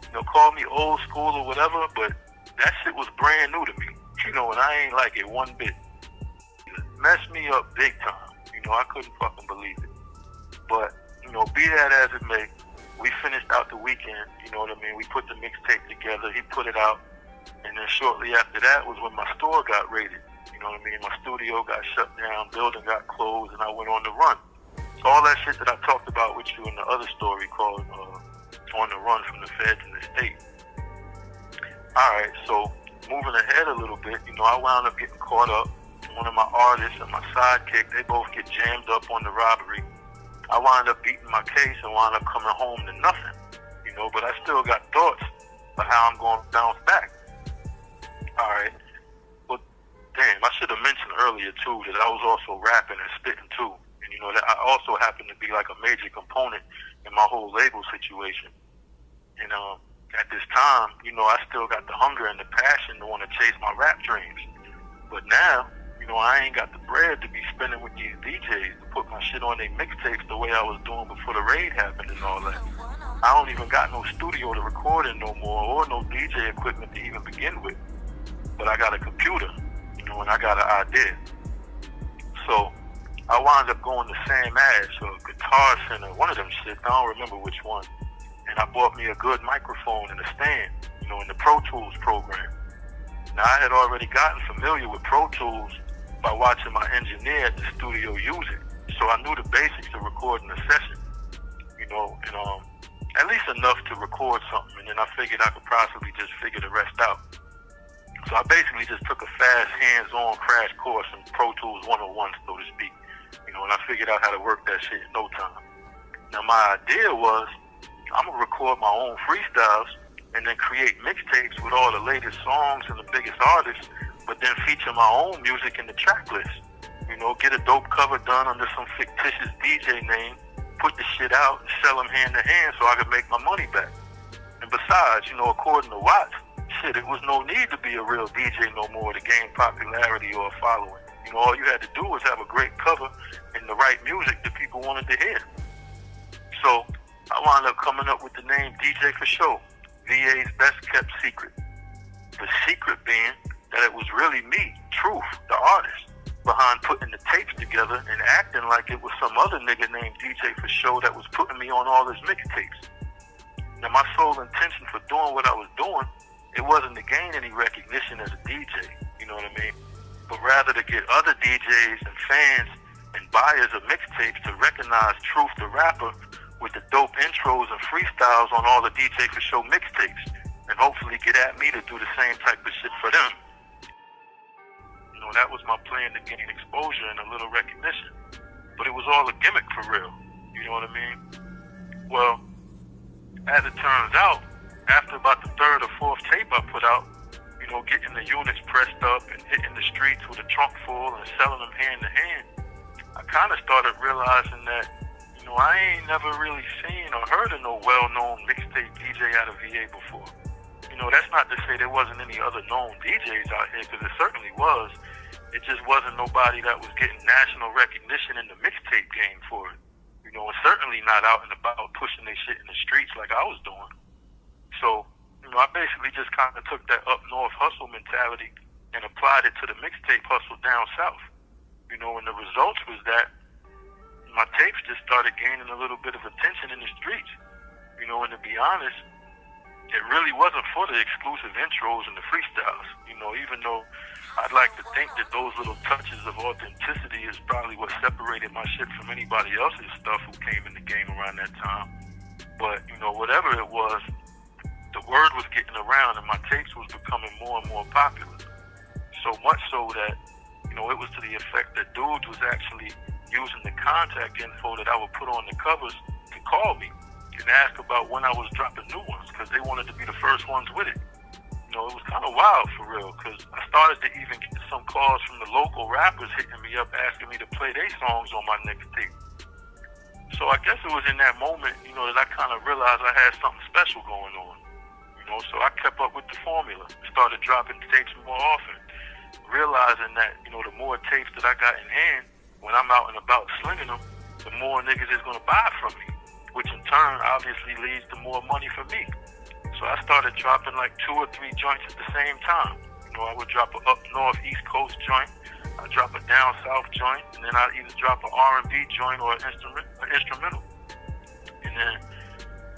You know, call me old school or whatever, but that shit was brand new to me. You know, and I ain't like it one bit. It messed me up big time. You know, I couldn't fucking believe it. But, you know, be that as it may, we finished out the weekend, you know what I mean? We put the mixtape together, he put it out, and then shortly after that was when my store got raided. You know what I mean? My studio got shut down, building got closed, and I went on the run. So all that shit that I talked about with you in the other story called On the Run from the Feds in the State. Alright, so moving ahead a little bit, you know, I wound up getting caught up. One of my artists and my sidekick, they both get jammed up on the robbery. I wound up beating my case and wound up coming home to nothing, you know, but I still got thoughts of how I'm going to bounce back. Alright, well, damn, I should have mentioned earlier, too, that I was also rapping and spitting, too. And, you know, that I also happen to be like a major component in my whole label situation. And at this time, you know, I still got the hunger and the passion to want to chase my rap dreams. But now, you know, I ain't got the bread to be spending with these DJs to put my shit on their mixtapes the way I was doing before the raid happened and all that. I don't even got no studio to record in no more, or no DJ equipment to even begin with. But I got a computer, you know, and I got an idea. So I wound up going to Sam Ash or Guitar Center, one of them shit, I don't remember which one. And I bought me a good microphone and a stand, you know, in the Pro Tools program. Now, I had already gotten familiar with Pro Tools by watching my engineer at the studio use it. So I knew the basics of recording a session, you know, and at least enough to record something. And then I figured I could possibly just figure the rest out. So I basically just took a fast hands-on crash course in Pro Tools 101, so to speak, you know, and I figured out how to work that shit in no time. Now, my idea was I'm going to record my own freestyles and then create mixtapes with all the latest songs and the biggest artists, but then feature my own music in the track list. You know, get a dope cover done under some fictitious DJ name, put the shit out and sell them hand to hand so I could make my money back. And besides, you know, according to Watts, shit, it was no need to be a real DJ no more to gain popularity or a following. You know, all you had to do was have a great cover and the right music that people wanted to hear. So I wound up coming up with the name DJ for Show, VA's best kept secret. The secret being that it was really me, Truth, the artist, behind putting the tapes together and acting like it was some other nigga named DJ for Show that was putting me on all his mixtapes. Now, my sole intention for doing what I was doing, it wasn't to gain any recognition as a DJ, you know what I mean? But rather to get other DJs and fans and buyers of mixtapes to recognize Truth, the rapper, with the dope intros and freestyles on all the DJ for Show mixtapes, and hopefully get at me to do the same type of shit for them. You know, that was my plan to gain exposure and a little recognition. But it was all a gimmick for real, you know what I mean? Well, as it turns out, after about the third or fourth tape I put out, you know, getting the units pressed up and hitting the streets with a trunk full and selling them hand to hand, I kind of started realizing that, you know, I ain't never really seen or heard of no well-known mixtape DJ out of VA before. You know, that's not to say there wasn't any other known DJs out here, because it certainly was. It just wasn't nobody that was getting national recognition in the mixtape game for it. You know, and certainly not out and about pushing their shit in the streets like I was doing. So, you know, I basically just kind of took that up north hustle mentality and applied it to the mixtape hustle down south. You know, and the results was that my tapes just started gaining a little bit of attention in the streets. You know, and to be honest, it really wasn't for the exclusive intros and the freestyles. You know, even though I'd like to think that those little touches of authenticity is probably what separated my shit from anybody else's stuff who came in the game around that time. But, you know, whatever it was, the word was getting around and my tapes was becoming more and more popular. So much so that, you know, it was to the effect that dudes was actually using the contact info that I would put on the covers to call me and ask about when I was dropping new ones, because they wanted to be the first ones with it. You know, it was kind of wild for real, because I started to even get some calls from the local rappers hitting me up asking me to play their songs on my next tape. So I guess it was in that moment, you know, that I kind of realized I had something special going on. You know, so I kept up with the formula, started dropping tapes more often, realizing that, you know, the more tapes that I got in hand, when I'm out and about slinging them, the more niggas is going to buy from me, which in turn obviously leads to more money for me. So I started dropping like 2 or 3 joints at the same time. You know, I would drop a up north East Coast joint, I'd drop a down south joint, and then I'd either drop an R&B joint or an instrumental. And then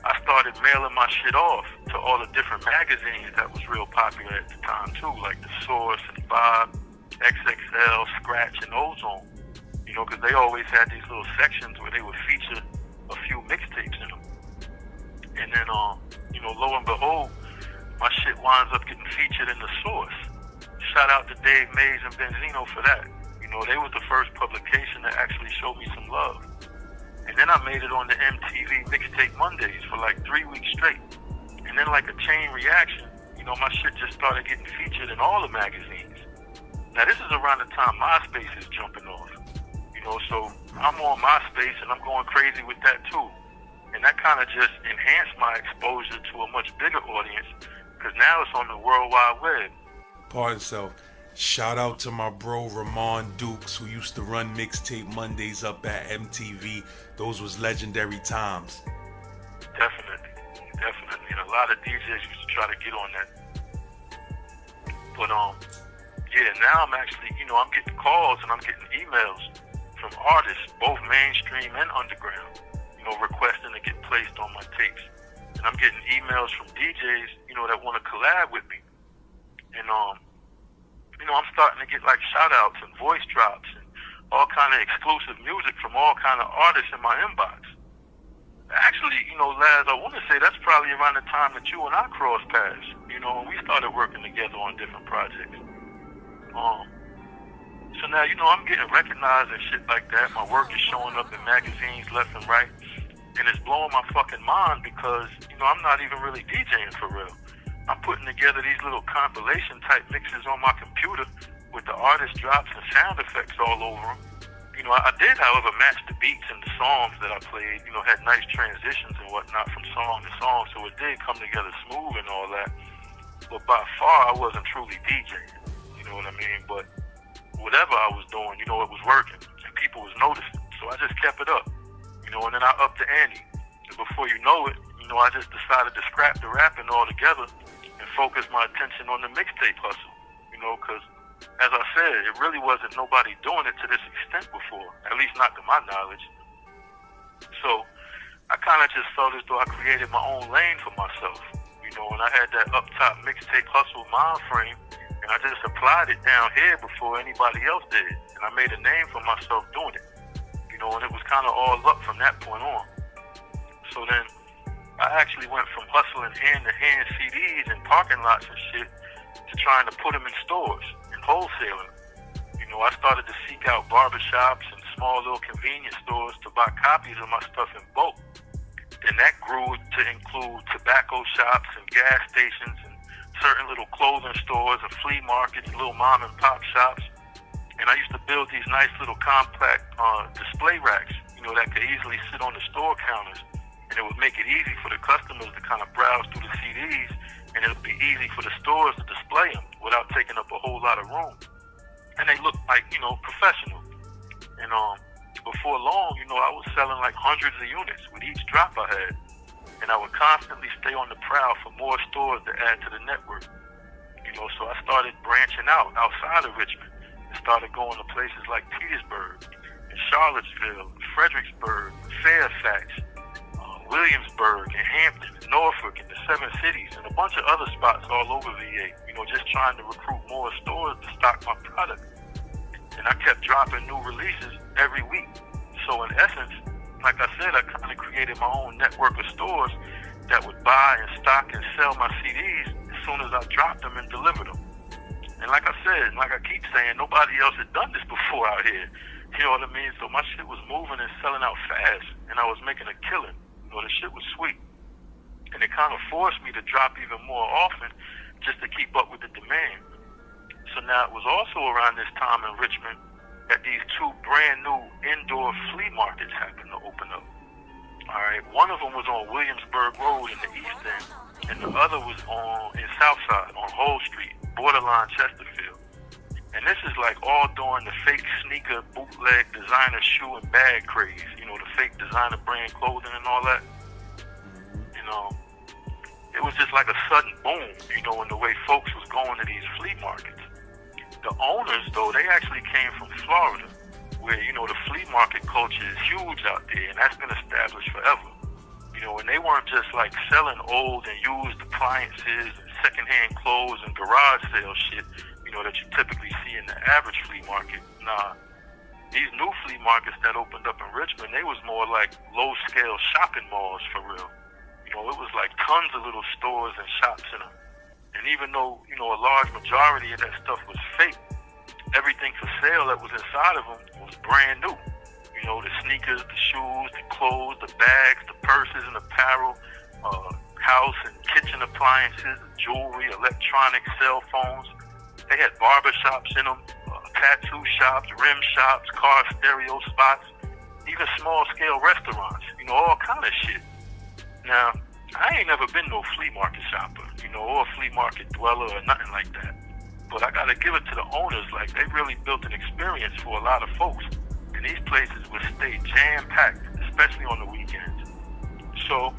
I started mailing my shit off to all the different magazines that was real popular at the time too, like The Source and Vibe, XXL, Scratch, and Ozone. You know, because they always had these little sections where they would feature a few mixtapes in them. And then, you know, lo and behold, my shit winds up getting featured in The Source. Shout out to Dave Mays and Benzino for that. You know, they was the first publication that actually showed me some love. And then I made it on the MTV Mixtape Mondays for like 3 weeks straight. And then like a chain reaction, you know, my shit just started getting featured in all the magazines. Now this is around the time MySpace is jumping off. You know, so I'm on MySpace and I'm going crazy with that too. And that kind of just enhanced my exposure to a much bigger audience because now it's on the World Wide Web. Pardon self. Shout out to my bro Ramon Dukes, who used to run Mixtape Mondays up at MTV. Those was legendary times. Definitely. And a lot of DJs used to try to get on that. But yeah, now I'm actually, you know, I'm getting calls and I'm getting emails from artists, both mainstream and underground, you know, requesting to get placed on my tapes. And I'm getting emails from DJs, you know, that want to collab with me. And you know, I'm starting to get like shout outs and voice drops and all kind of exclusive music from all kind of artists in my inbox. Actually, you know, Laz, I want to say that's probably around the time that you and I crossed paths, you know, when we started working together on different projects. So now, you know, I'm getting recognized and shit like that. My work is showing up in magazines left and right. And it's blowing my fucking mind because, you know, I'm not even really DJing for real. I'm putting together these little compilation type mixes on my computer with the artist drops and sound effects all over them. You know, I did, however, match the beats and the songs that I played, you know, had nice transitions and whatnot from song to song, so it did come together smooth and all that. But by far, I wasn't truly DJing, you know what I mean? But whatever I was doing, you know, it was working and people was noticing. So I just kept it up, you know, and then I upped the ante. And before you know it, you know, I just decided to scrap the rapping altogether and focus my attention on the mixtape hustle, you know, because, as I said, it really wasn't nobody doing it to this extent before, at least not to my knowledge. So I kind of just felt as though I created my own lane for myself, you know, and I had that up top mixtape hustle mind frame, and I just applied it down here before anybody else did, and I made a name for myself doing it, you know, and it was kind of all up from that point on. So then I actually went from hustling hand-to-hand CDs in parking lots and shit to trying to put them in stores and wholesaling. You know, I started to seek out barbershops and small little convenience stores to buy copies of my stuff in bulk. Then that grew to include tobacco shops and gas stations and certain little clothing stores and flea markets, little mom and pop shops. And I used to build these nice little compact display racks, you know, that could easily sit on the store counters. And it would make it easy for the customers to kind of browse through the CDs, and it would be easy for the stores to display them without taking up a whole lot of room. And they looked like, you know, professional. And before long, you know, I was selling like hundreds of units with each drop I had. And I would constantly stay on the prowl for more stores to add to the network. You know, so I started branching out outside of Richmond and started going to places like Petersburg, and Charlottesville, and Fredericksburg, and Fairfax, Williamsburg, and Hampton, and Norfolk, and the Seven Cities, and a bunch of other spots all over VA, you know, just trying to recruit more stores to stock my product. And I kept dropping new releases every week. So in essence, like I said, I kind of created my own network of stores that would buy and stock and sell my CDs as soon as I dropped them and delivered them. And like I said, like I keep saying, nobody else had done this before out here. You know what I mean? So my shit was moving and selling out fast, and I was making a killing. You know, the shit was sweet. And it kind of forced me to drop even more often just to keep up with the demand. So now it was also around this time in Richmond that these two brand new indoor flea markets happened to open up. All right, one of them was on Williamsburg Road in the East End, and the other was in Southside on Hull Street, borderline Chesterfield. And this is like all during the fake sneaker, bootleg, designer shoe and bag craze. You know, the fake designer brand clothing and all that. You know, it was just like a sudden boom, you know, in the way folks was going to these flea markets. The owners, though, they actually came from Florida, where, you know, the flea market culture is huge out there, and that's been established forever. You know, and they weren't just like selling old and used appliances and secondhand clothes and garage sale shit, that you typically see in the average flea market. Nah, these new flea markets that opened up in Richmond, they was more like low-scale shopping malls for real. It was like tons of little stores and shops in them. And even though, a large majority of that stuff was fake, everything for sale that was inside of them was brand new. The sneakers, the shoes, the clothes, the bags, the purses and apparel, house and kitchen appliances, jewelry, electronics, cell phones. They had barber shops in them, tattoo shops, rim shops, car stereo spots, even small-scale restaurants, all kind of shit. Now, I ain't never been no flea market shopper, or a flea market dweller or nothing like that. But I gotta give it to the owners, like they really built an experience for a lot of folks. And these places would stay jam-packed, especially on the weekends. So,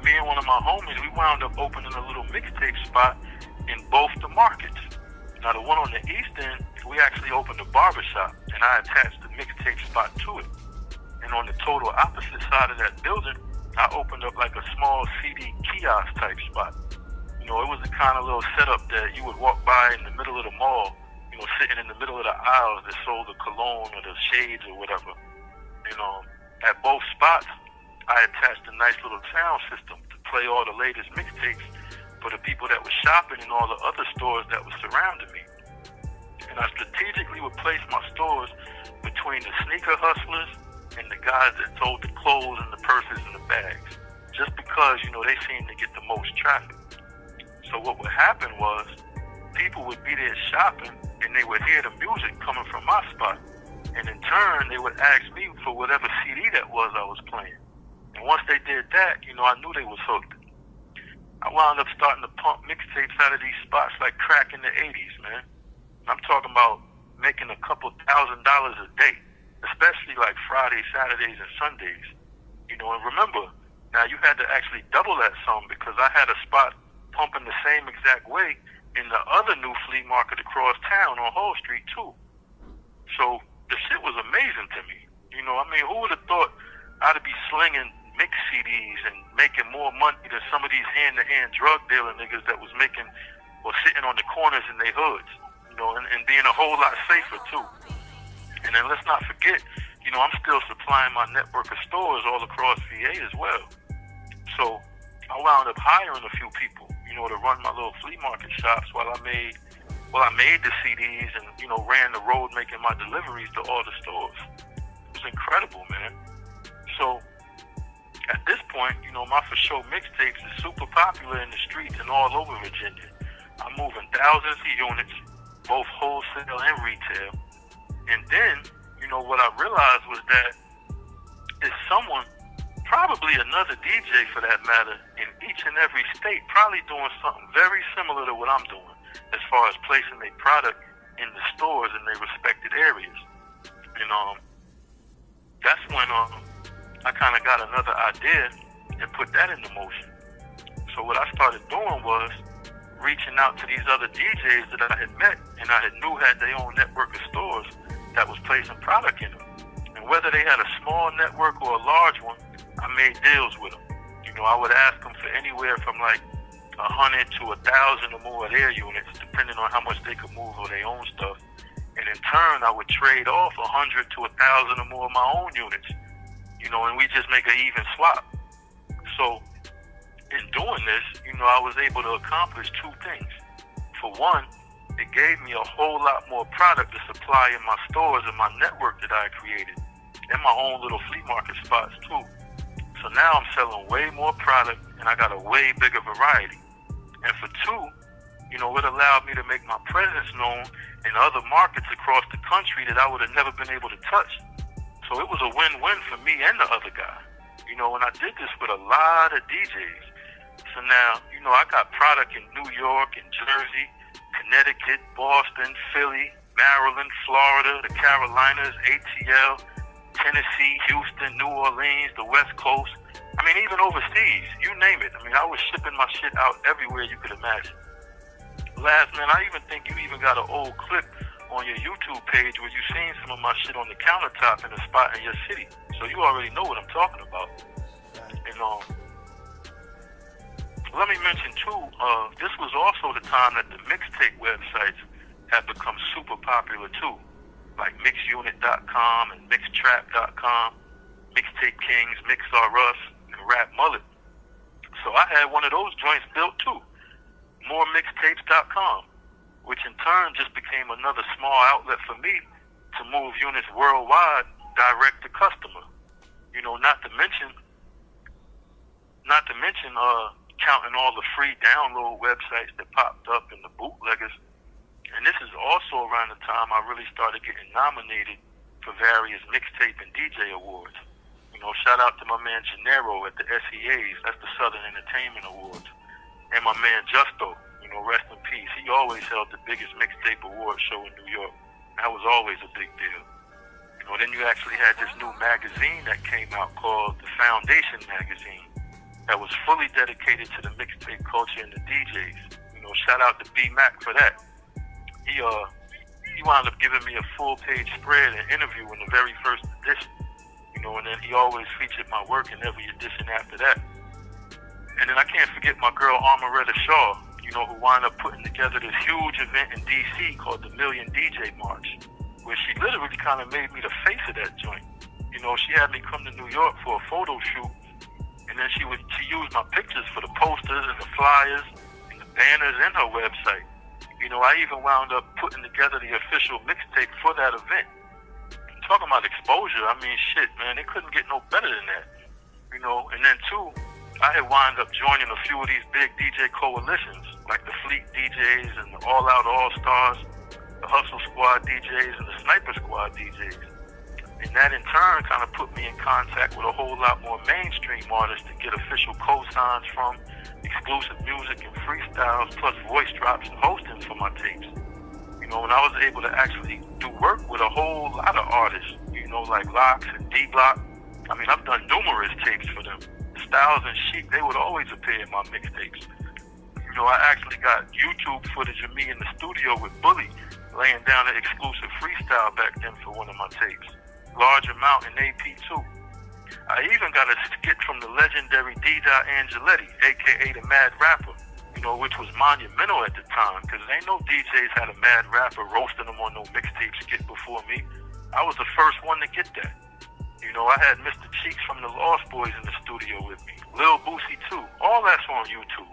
me and one of my homies, we wound up opening a little mixtape spot in both the markets. Now, the one on the east end, we actually opened a barbershop, and I attached the mixtape spot to it. And on the total opposite side of that building, I opened up like a small CD kiosk type spot. It was the kind of little setup that you would walk by in the middle of the mall, sitting in the middle of the aisles that sold the cologne or the shades or whatever. At both spots, I attached a nice little sound system to play all the latest mixtapes for the people that were shopping in all the other stores that were surrounding me. And I strategically would place my stores between the sneaker hustlers and the guys that sold the clothes and the purses and the bags, just because, they seemed to get the most traffic. So what would happen was, people would be there shopping and they would hear the music coming from my spot. And in turn, they would ask me for whatever CD that was I was playing. And once they did that, I knew they was hooked. I wound up starting to pump mixtapes out of these spots like crack in the 80s, man. I'm talking about making a couple $1,000 a day, especially like Fridays, Saturdays, and Sundays. And remember, now you had to actually double that sum because I had a spot pumping the same exact way in the other new flea market across town on Hall Street too. So the shit was amazing to me. Who would have thought I'd be slinging mix CDs and making more money than some of these hand-to-hand drug dealer niggas that was making or sitting on the corners in their hoods, and being a whole lot safer too. And then let's not forget, I'm still supplying my network of stores all across VA as well. So I wound up hiring a few people, to run my little flea market shops while I made the CDs and, ran the road making my deliveries to all the stores. It was incredible, man. So at this point, my For Show mixtapes is super popular in the streets and all over Virginia. I'm moving thousands of units, both wholesale and retail. And then, what I realized was that there's someone, probably another DJ for that matter, in each and every state, probably doing something very similar to what I'm doing as far as placing their product in the stores in their respected areas. And that's when I kind of got another idea and put that into motion. So what I started doing was reaching out to these other DJs that I had met and I knew had their own network of stores that was placing product in them. And whether they had a small network or a large one, I made deals with them. I would ask them for anywhere from like 100 to 1,000 or more of their units, depending on how much they could move of their own stuff. And in turn, I would trade off 100 to 1,000 or more of my own units, and we just make an even swap. So in doing this, I was able to accomplish two things. For one, it gave me a whole lot more product to supply in my stores and my network that I created, and my own little flea market spots too. So now I'm selling way more product and I got a way bigger variety. And for two, it allowed me to make my presence known in other markets across the country that I would have never been able to touch. So it was a win-win for me and the other guy. And I did this with a lot of DJs. So now, I got product in New York and Jersey, Connecticut, Boston, Philly, Maryland, Florida, the Carolinas, ATL, Tennessee, Houston, New Orleans, the West Coast. Even overseas, you name it. I was shipping my shit out everywhere you could imagine. Last, man, I even think you even got an old clip on your YouTube page where you seen some of my shit on the countertop in a spot in your city. So you already know what I'm talking about. And let me mention too, this was also the time that the mixtape websites had become super popular too, like mixunit.com and mixtrap.com, Mixtape Kings, Mix R Us, and Rap Mullet. So I had one of those joints built too, moremixtapes.com, which in turn just became another small outlet for me to move units worldwide direct to customer. You know, not to mention counting all the free download websites that popped up and the bootleggers. And this is also around the time I really started getting nominated for various mixtape and DJ awards. You know, shout out to my man Gennaro at the SEAs, that's the Southern Entertainment Awards. And my man Justo, you know, rest in peace. He always held the biggest mixtape award show in New York. That was always a big deal. You know, then you actually had this new magazine that came out called the Foundation Magazine that was fully dedicated to the mixtape culture and the DJs. You know, shout out to B-Mac for that. He wound up giving me a full-page spread and interview in the very first edition. You know, and then he always featured my work in every edition after that. And then I can't forget my girl Amaretta Shaw, you know, who wound up putting together this huge event in D.C. called the Million DJ March, where she literally kind of made me the face of that joint. You know, she had me come to New York for a photo shoot, and then she used my pictures for the posters and the flyers and the banners and her website. You know, I even wound up putting together the official mixtape for that event. Talking about exposure, I mean, shit, man, it couldn't get no better than that. You know, and then too, I had wound up joining a few of these big DJ coalitions, like the Fleet DJs and the All Out All-Stars, the Hustle Squad DJs and the Sniper Squad DJs. And that in turn kind of put me in contact with a whole lot more mainstream artists to get official cosigns from, exclusive music and freestyles, plus voice drops and hosting for my tapes. You know, and I was able to actually do work with a whole lot of artists, you know, like Lox and D-Block. I mean, I've done numerous tapes for them. Styles and Chic, they would always appear in my mixtapes. You know, I actually got YouTube footage of me in the studio with Bully laying down an exclusive freestyle back then for one of my tapes. Large Amount in AP2. I even got a skit from the legendary D-Dot Angeletti, a.k.a. the Mad Rapper, you know, which was monumental at the time, because ain't no DJs had a Mad Rapper roasting them on no mixtape skit before me. I was the first one to get that. You know, I had Mr. Cheeks from the Lost Boys in the studio with me. Lil Boosie too. All that's on YouTube.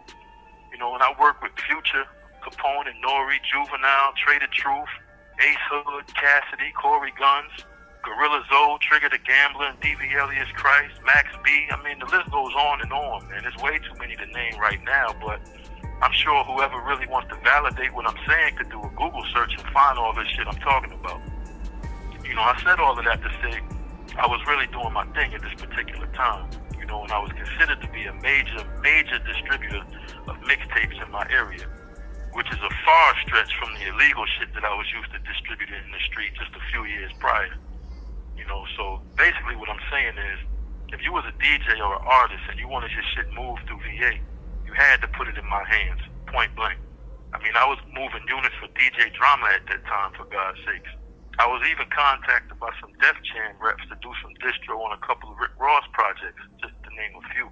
You know, and I work with Future, Capone and Nori, Juvenile, Trader Truth, Ace Hood, Cassidy, Corey Guns, Gorilla Zoe, Trigger the Gambler, and D.V. Elias Christ, Max B. I mean, the list goes on, man. There's way too many to name right now, but I'm sure whoever really wants to validate what I'm saying could do a Google search and find all this shit I'm talking about. You know, I said all of that to say I was really doing my thing at this particular time, you know, and I was considered to be a major distributor of mixtapes in my area, which is a far stretch from the illegal shit that I was used to distributing in the street just a few years prior. You know, so basically what I'm saying is, if you was a DJ or an artist and you wanted your shit moved through VA, you had to put it in my hands, point blank. I mean, I was moving units for DJ Drama at that time, for God's sakes. I was even contacted by some Def Jam reps to do some distro on a couple of Rick Ross projects, just to name a few.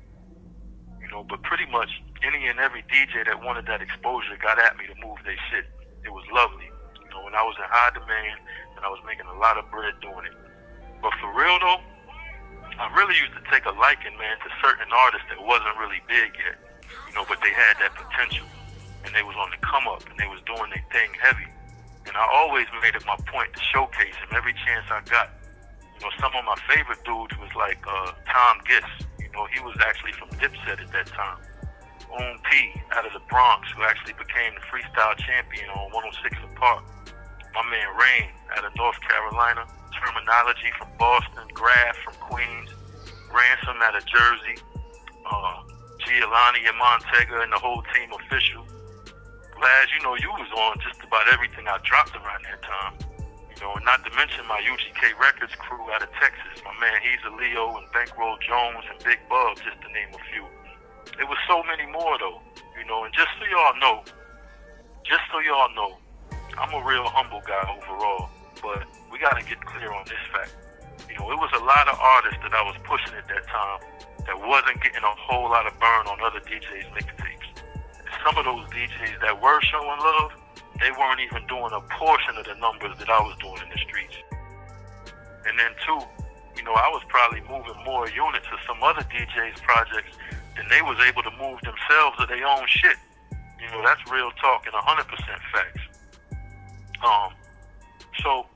You know, but pretty much any and every DJ that wanted that exposure got at me to move their shit. It was lovely. You know, and I was in high demand, and I was making a lot of bread doing it. But for real though, I really used to take a liking, man, to certain artists that wasn't really big yet. You know, but they had that potential, and they was on the come up, and they was doing their thing heavy. And I always made it my point to showcase them every chance I got. You know, some of my favorite dudes was like Tom Gist. You know, he was actually from Dipset at that time. Oom P out of the Bronx, who actually became the freestyle champion on 106 & Park. My man Rain out of North Carolina. Terminology from Boston, Graf from Queens, Ransom out of Jersey, Giolani and Montega and the whole team official. Laz, you know, you was on just about everything I dropped around that time. You know, and not to mention my UGK Records crew out of Texas. My man He's a Leo and Bankroll Jones and Big Bub, just to name a few. It was so many more though, you know, and just so y'all know, I'm a real humble guy overall, but we gotta get clear on this fact. You know, it was a lot of artists that I was pushing at that time that wasn't getting a whole lot of burn on other DJs' mixtapes. some of those DJs that were showing love, they weren't even doing a portion of the numbers that I was doing in the streets. And then two, you know, I was probably moving more units of some other DJs' projects than they was able to move themselves of their own shit. You know, that's real talk and 100% facts. So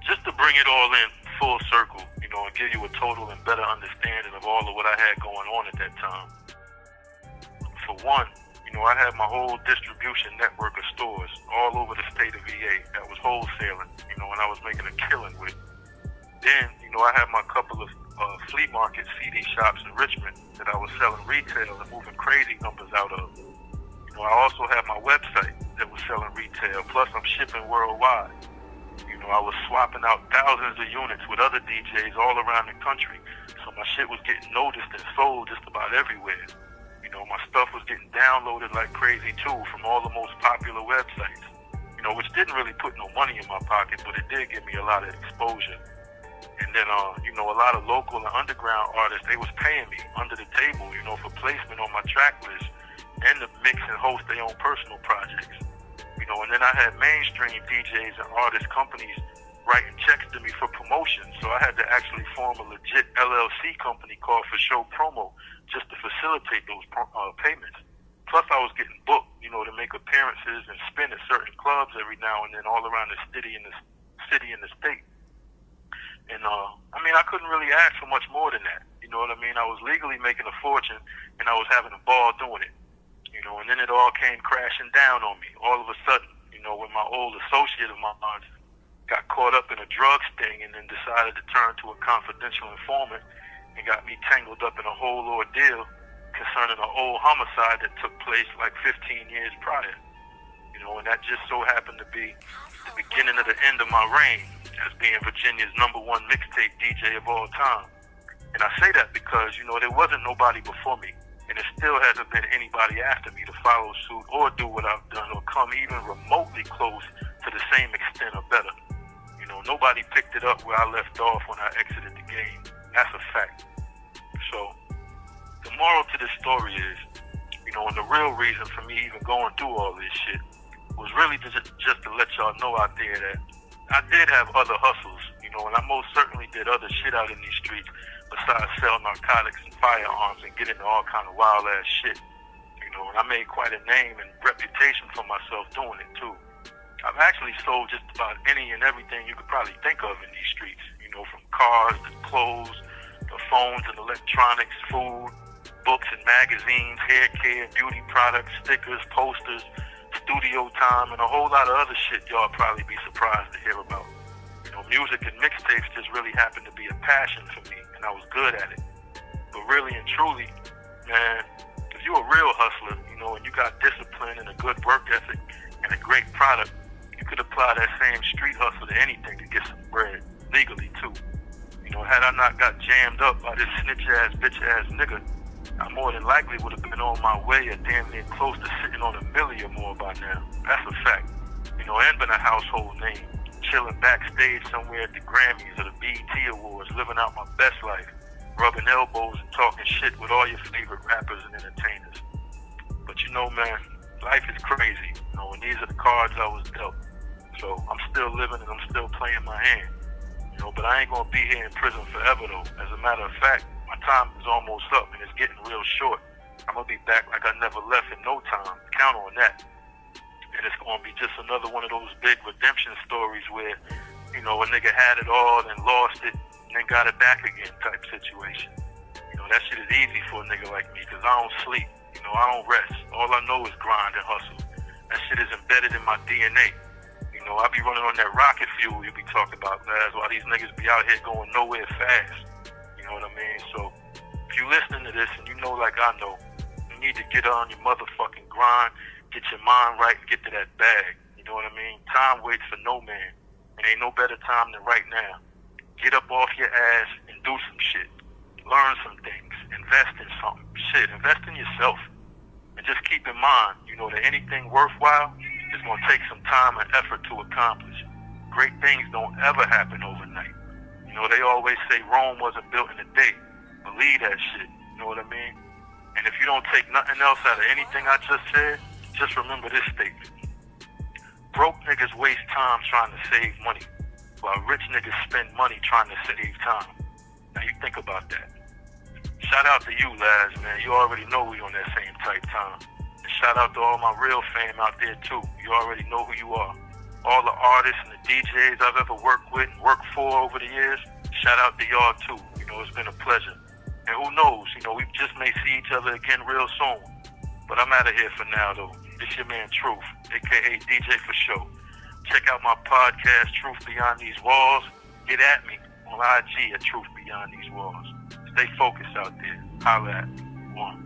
just to bring it all in full circle, you know, and give you a total and better understanding of all of what I had going on at that time. For one, you know, I had my whole distribution network of stores all over the state of VA that was wholesaling, you know, and I was making a killing with. Then, you know, I had my couple of flea market CD shops in Richmond that I was selling retail and moving crazy numbers out of. You know, I also had my website that was selling retail, plus I'm shipping worldwide. You know, I was swapping out thousands of units with other DJs all around the country, so my shit was getting noticed and sold just about everywhere. You know, my stuff was getting downloaded like crazy too from all the most popular websites, you know, which didn't really put no money in my pocket, but it did give me a lot of exposure. And then, you know, a lot of local and underground artists, they was paying me under the table, you know, for placement on my track list and to mix and host their own personal projects. You know, and then I had mainstream DJs and artist companies writing checks to me for promotion, so I had to actually form a legit LLC company called For Show Promo just to facilitate those payments. Plus, I was getting booked, you know, to make appearances and spin at certain clubs every now and then all around the city and the state. And I mean, I couldn't really ask for much more than that. You know what I mean? I was legally making a fortune, and I was having a ball doing it. You know, and then it all came crashing down on me all of a sudden. You know, when my old associate of mine got caught up in a drug sting and then decided to turn to a confidential informant and got me tangled up in a whole ordeal concerning an old homicide that took place like 15 years prior. You know, and that just so happened to be the beginning of the end of my reign as being Virginia's #1 mixtape DJ of all time. And I say that because, you know, there wasn't nobody before me, and there still hasn't been anybody after me to follow suit or do what I've done or come even remotely close to the same extent or better. You know, nobody picked it up where I left off when I exited the game. That's a fact. So, the moral to this story is, you know, and the real reason for me even going through all this shit was really just to let y'all know out there that I did have other hustles, you know, and I most certainly did other shit out in these streets besides sell narcotics and firearms and get into all kind of wild ass shit, you know, and I made quite a name and reputation for myself doing it too. I've actually sold just about any and everything you could probably think of in these streets, you know, from cars to clothes, to phones and electronics, food, books and magazines, hair care, beauty products, stickers, posters, studio time, and a whole lot of other shit y'all probably be surprised to hear about. You know, music and mixtapes just really happened to be a passion for me, and I was good at it. But really and truly, man, if you're a real hustler, you know, and you got discipline and a good work ethic and a great product, you could apply that same street hustle to anything to get some bread, legally too. You know, had I not got jammed up by this snitch-ass, bitch-ass nigga, I more than likely would have been on my way or damn near close to sitting on $1 million or more by now. That's a fact. You know, and been a household name, chilling backstage somewhere at the Grammys or the BET Awards, living out my best life, rubbing elbows and talking shit with all your favorite rappers and entertainers. But you know, man, life is crazy, you know, and these are the cards I was dealt. So I'm still living and I'm still playing my hand. You know, but I ain't gonna be here in prison forever though. As a matter of fact, my time is almost up and it's getting real short. I'm gonna be back like I never left in no time. Count on that. And it's gonna be just another one of those big redemption stories where, you know, a nigga had it all and lost it and then got it back again type situation. You know, that shit is easy for a nigga like me because I don't sleep. You know, I don't rest. All I know is grind and hustle. That shit is embedded in my DNA. You know, I be running on that rocket fuel you be talking about, guys, while these niggas be out here going nowhere fast. You know what I mean? So, if you listening to this and you know like I know, you need to get on your motherfucking grind, get your mind right, and get to that bag. You know what I mean? Time waits for no man. And ain't no better time than right now. Get up off your ass and do some shit. Learn some things. Invest in something. Shit, invest in yourself. And just keep in mind, you know, that anything worthwhile is going to take some time and effort to accomplish. Great things don't ever happen overnight. You know, they always say Rome wasn't built in a day. Believe that shit. You know what I mean? And if you don't take nothing else out of anything I just said, just remember this statement. Broke niggas waste time trying to save money, while rich niggas spend money trying to save time. Now you think about that. Shout out to you, Laz, man. You already know we on that same type time. And shout out to all my real fam out there, too. You already know who you are. All the artists and the DJs I've ever worked with and worked for over the years, shout out to y'all, too. You know, it's been a pleasure. And who knows, you know, we just may see each other again real soon. But I'm out of here for now, though. It's your man, Truth, a.k.a. DJ for Show. Check out my podcast, Truth Beyond These Walls. Get at me on IG at Truth Beyond These Walls. Stay focused out there. Holla at me. One.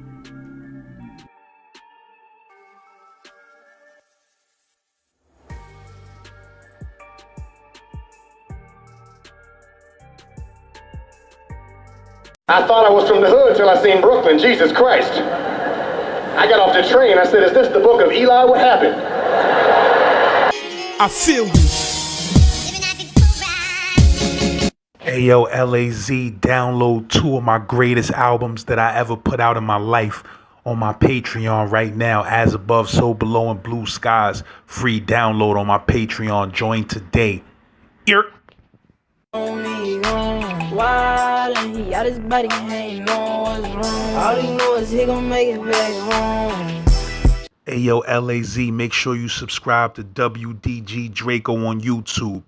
I thought I was from the hood till I seen Brooklyn. Jesus Christ. I got off the train. I said, is this the book of Eli? What happened? I feel you. Hey yo, LAZ, download 2 of my greatest albums that I ever put out in my life on my Patreon right now. As Above, So Below, and Blue Skies. Free download on my Patreon. Join today. Ear. Wild and he out his body, he ain't know what's wrong. All he know is he gon' make it back home. Hey yo, LAZ, make sure you subscribe to WDG Draco on YouTube.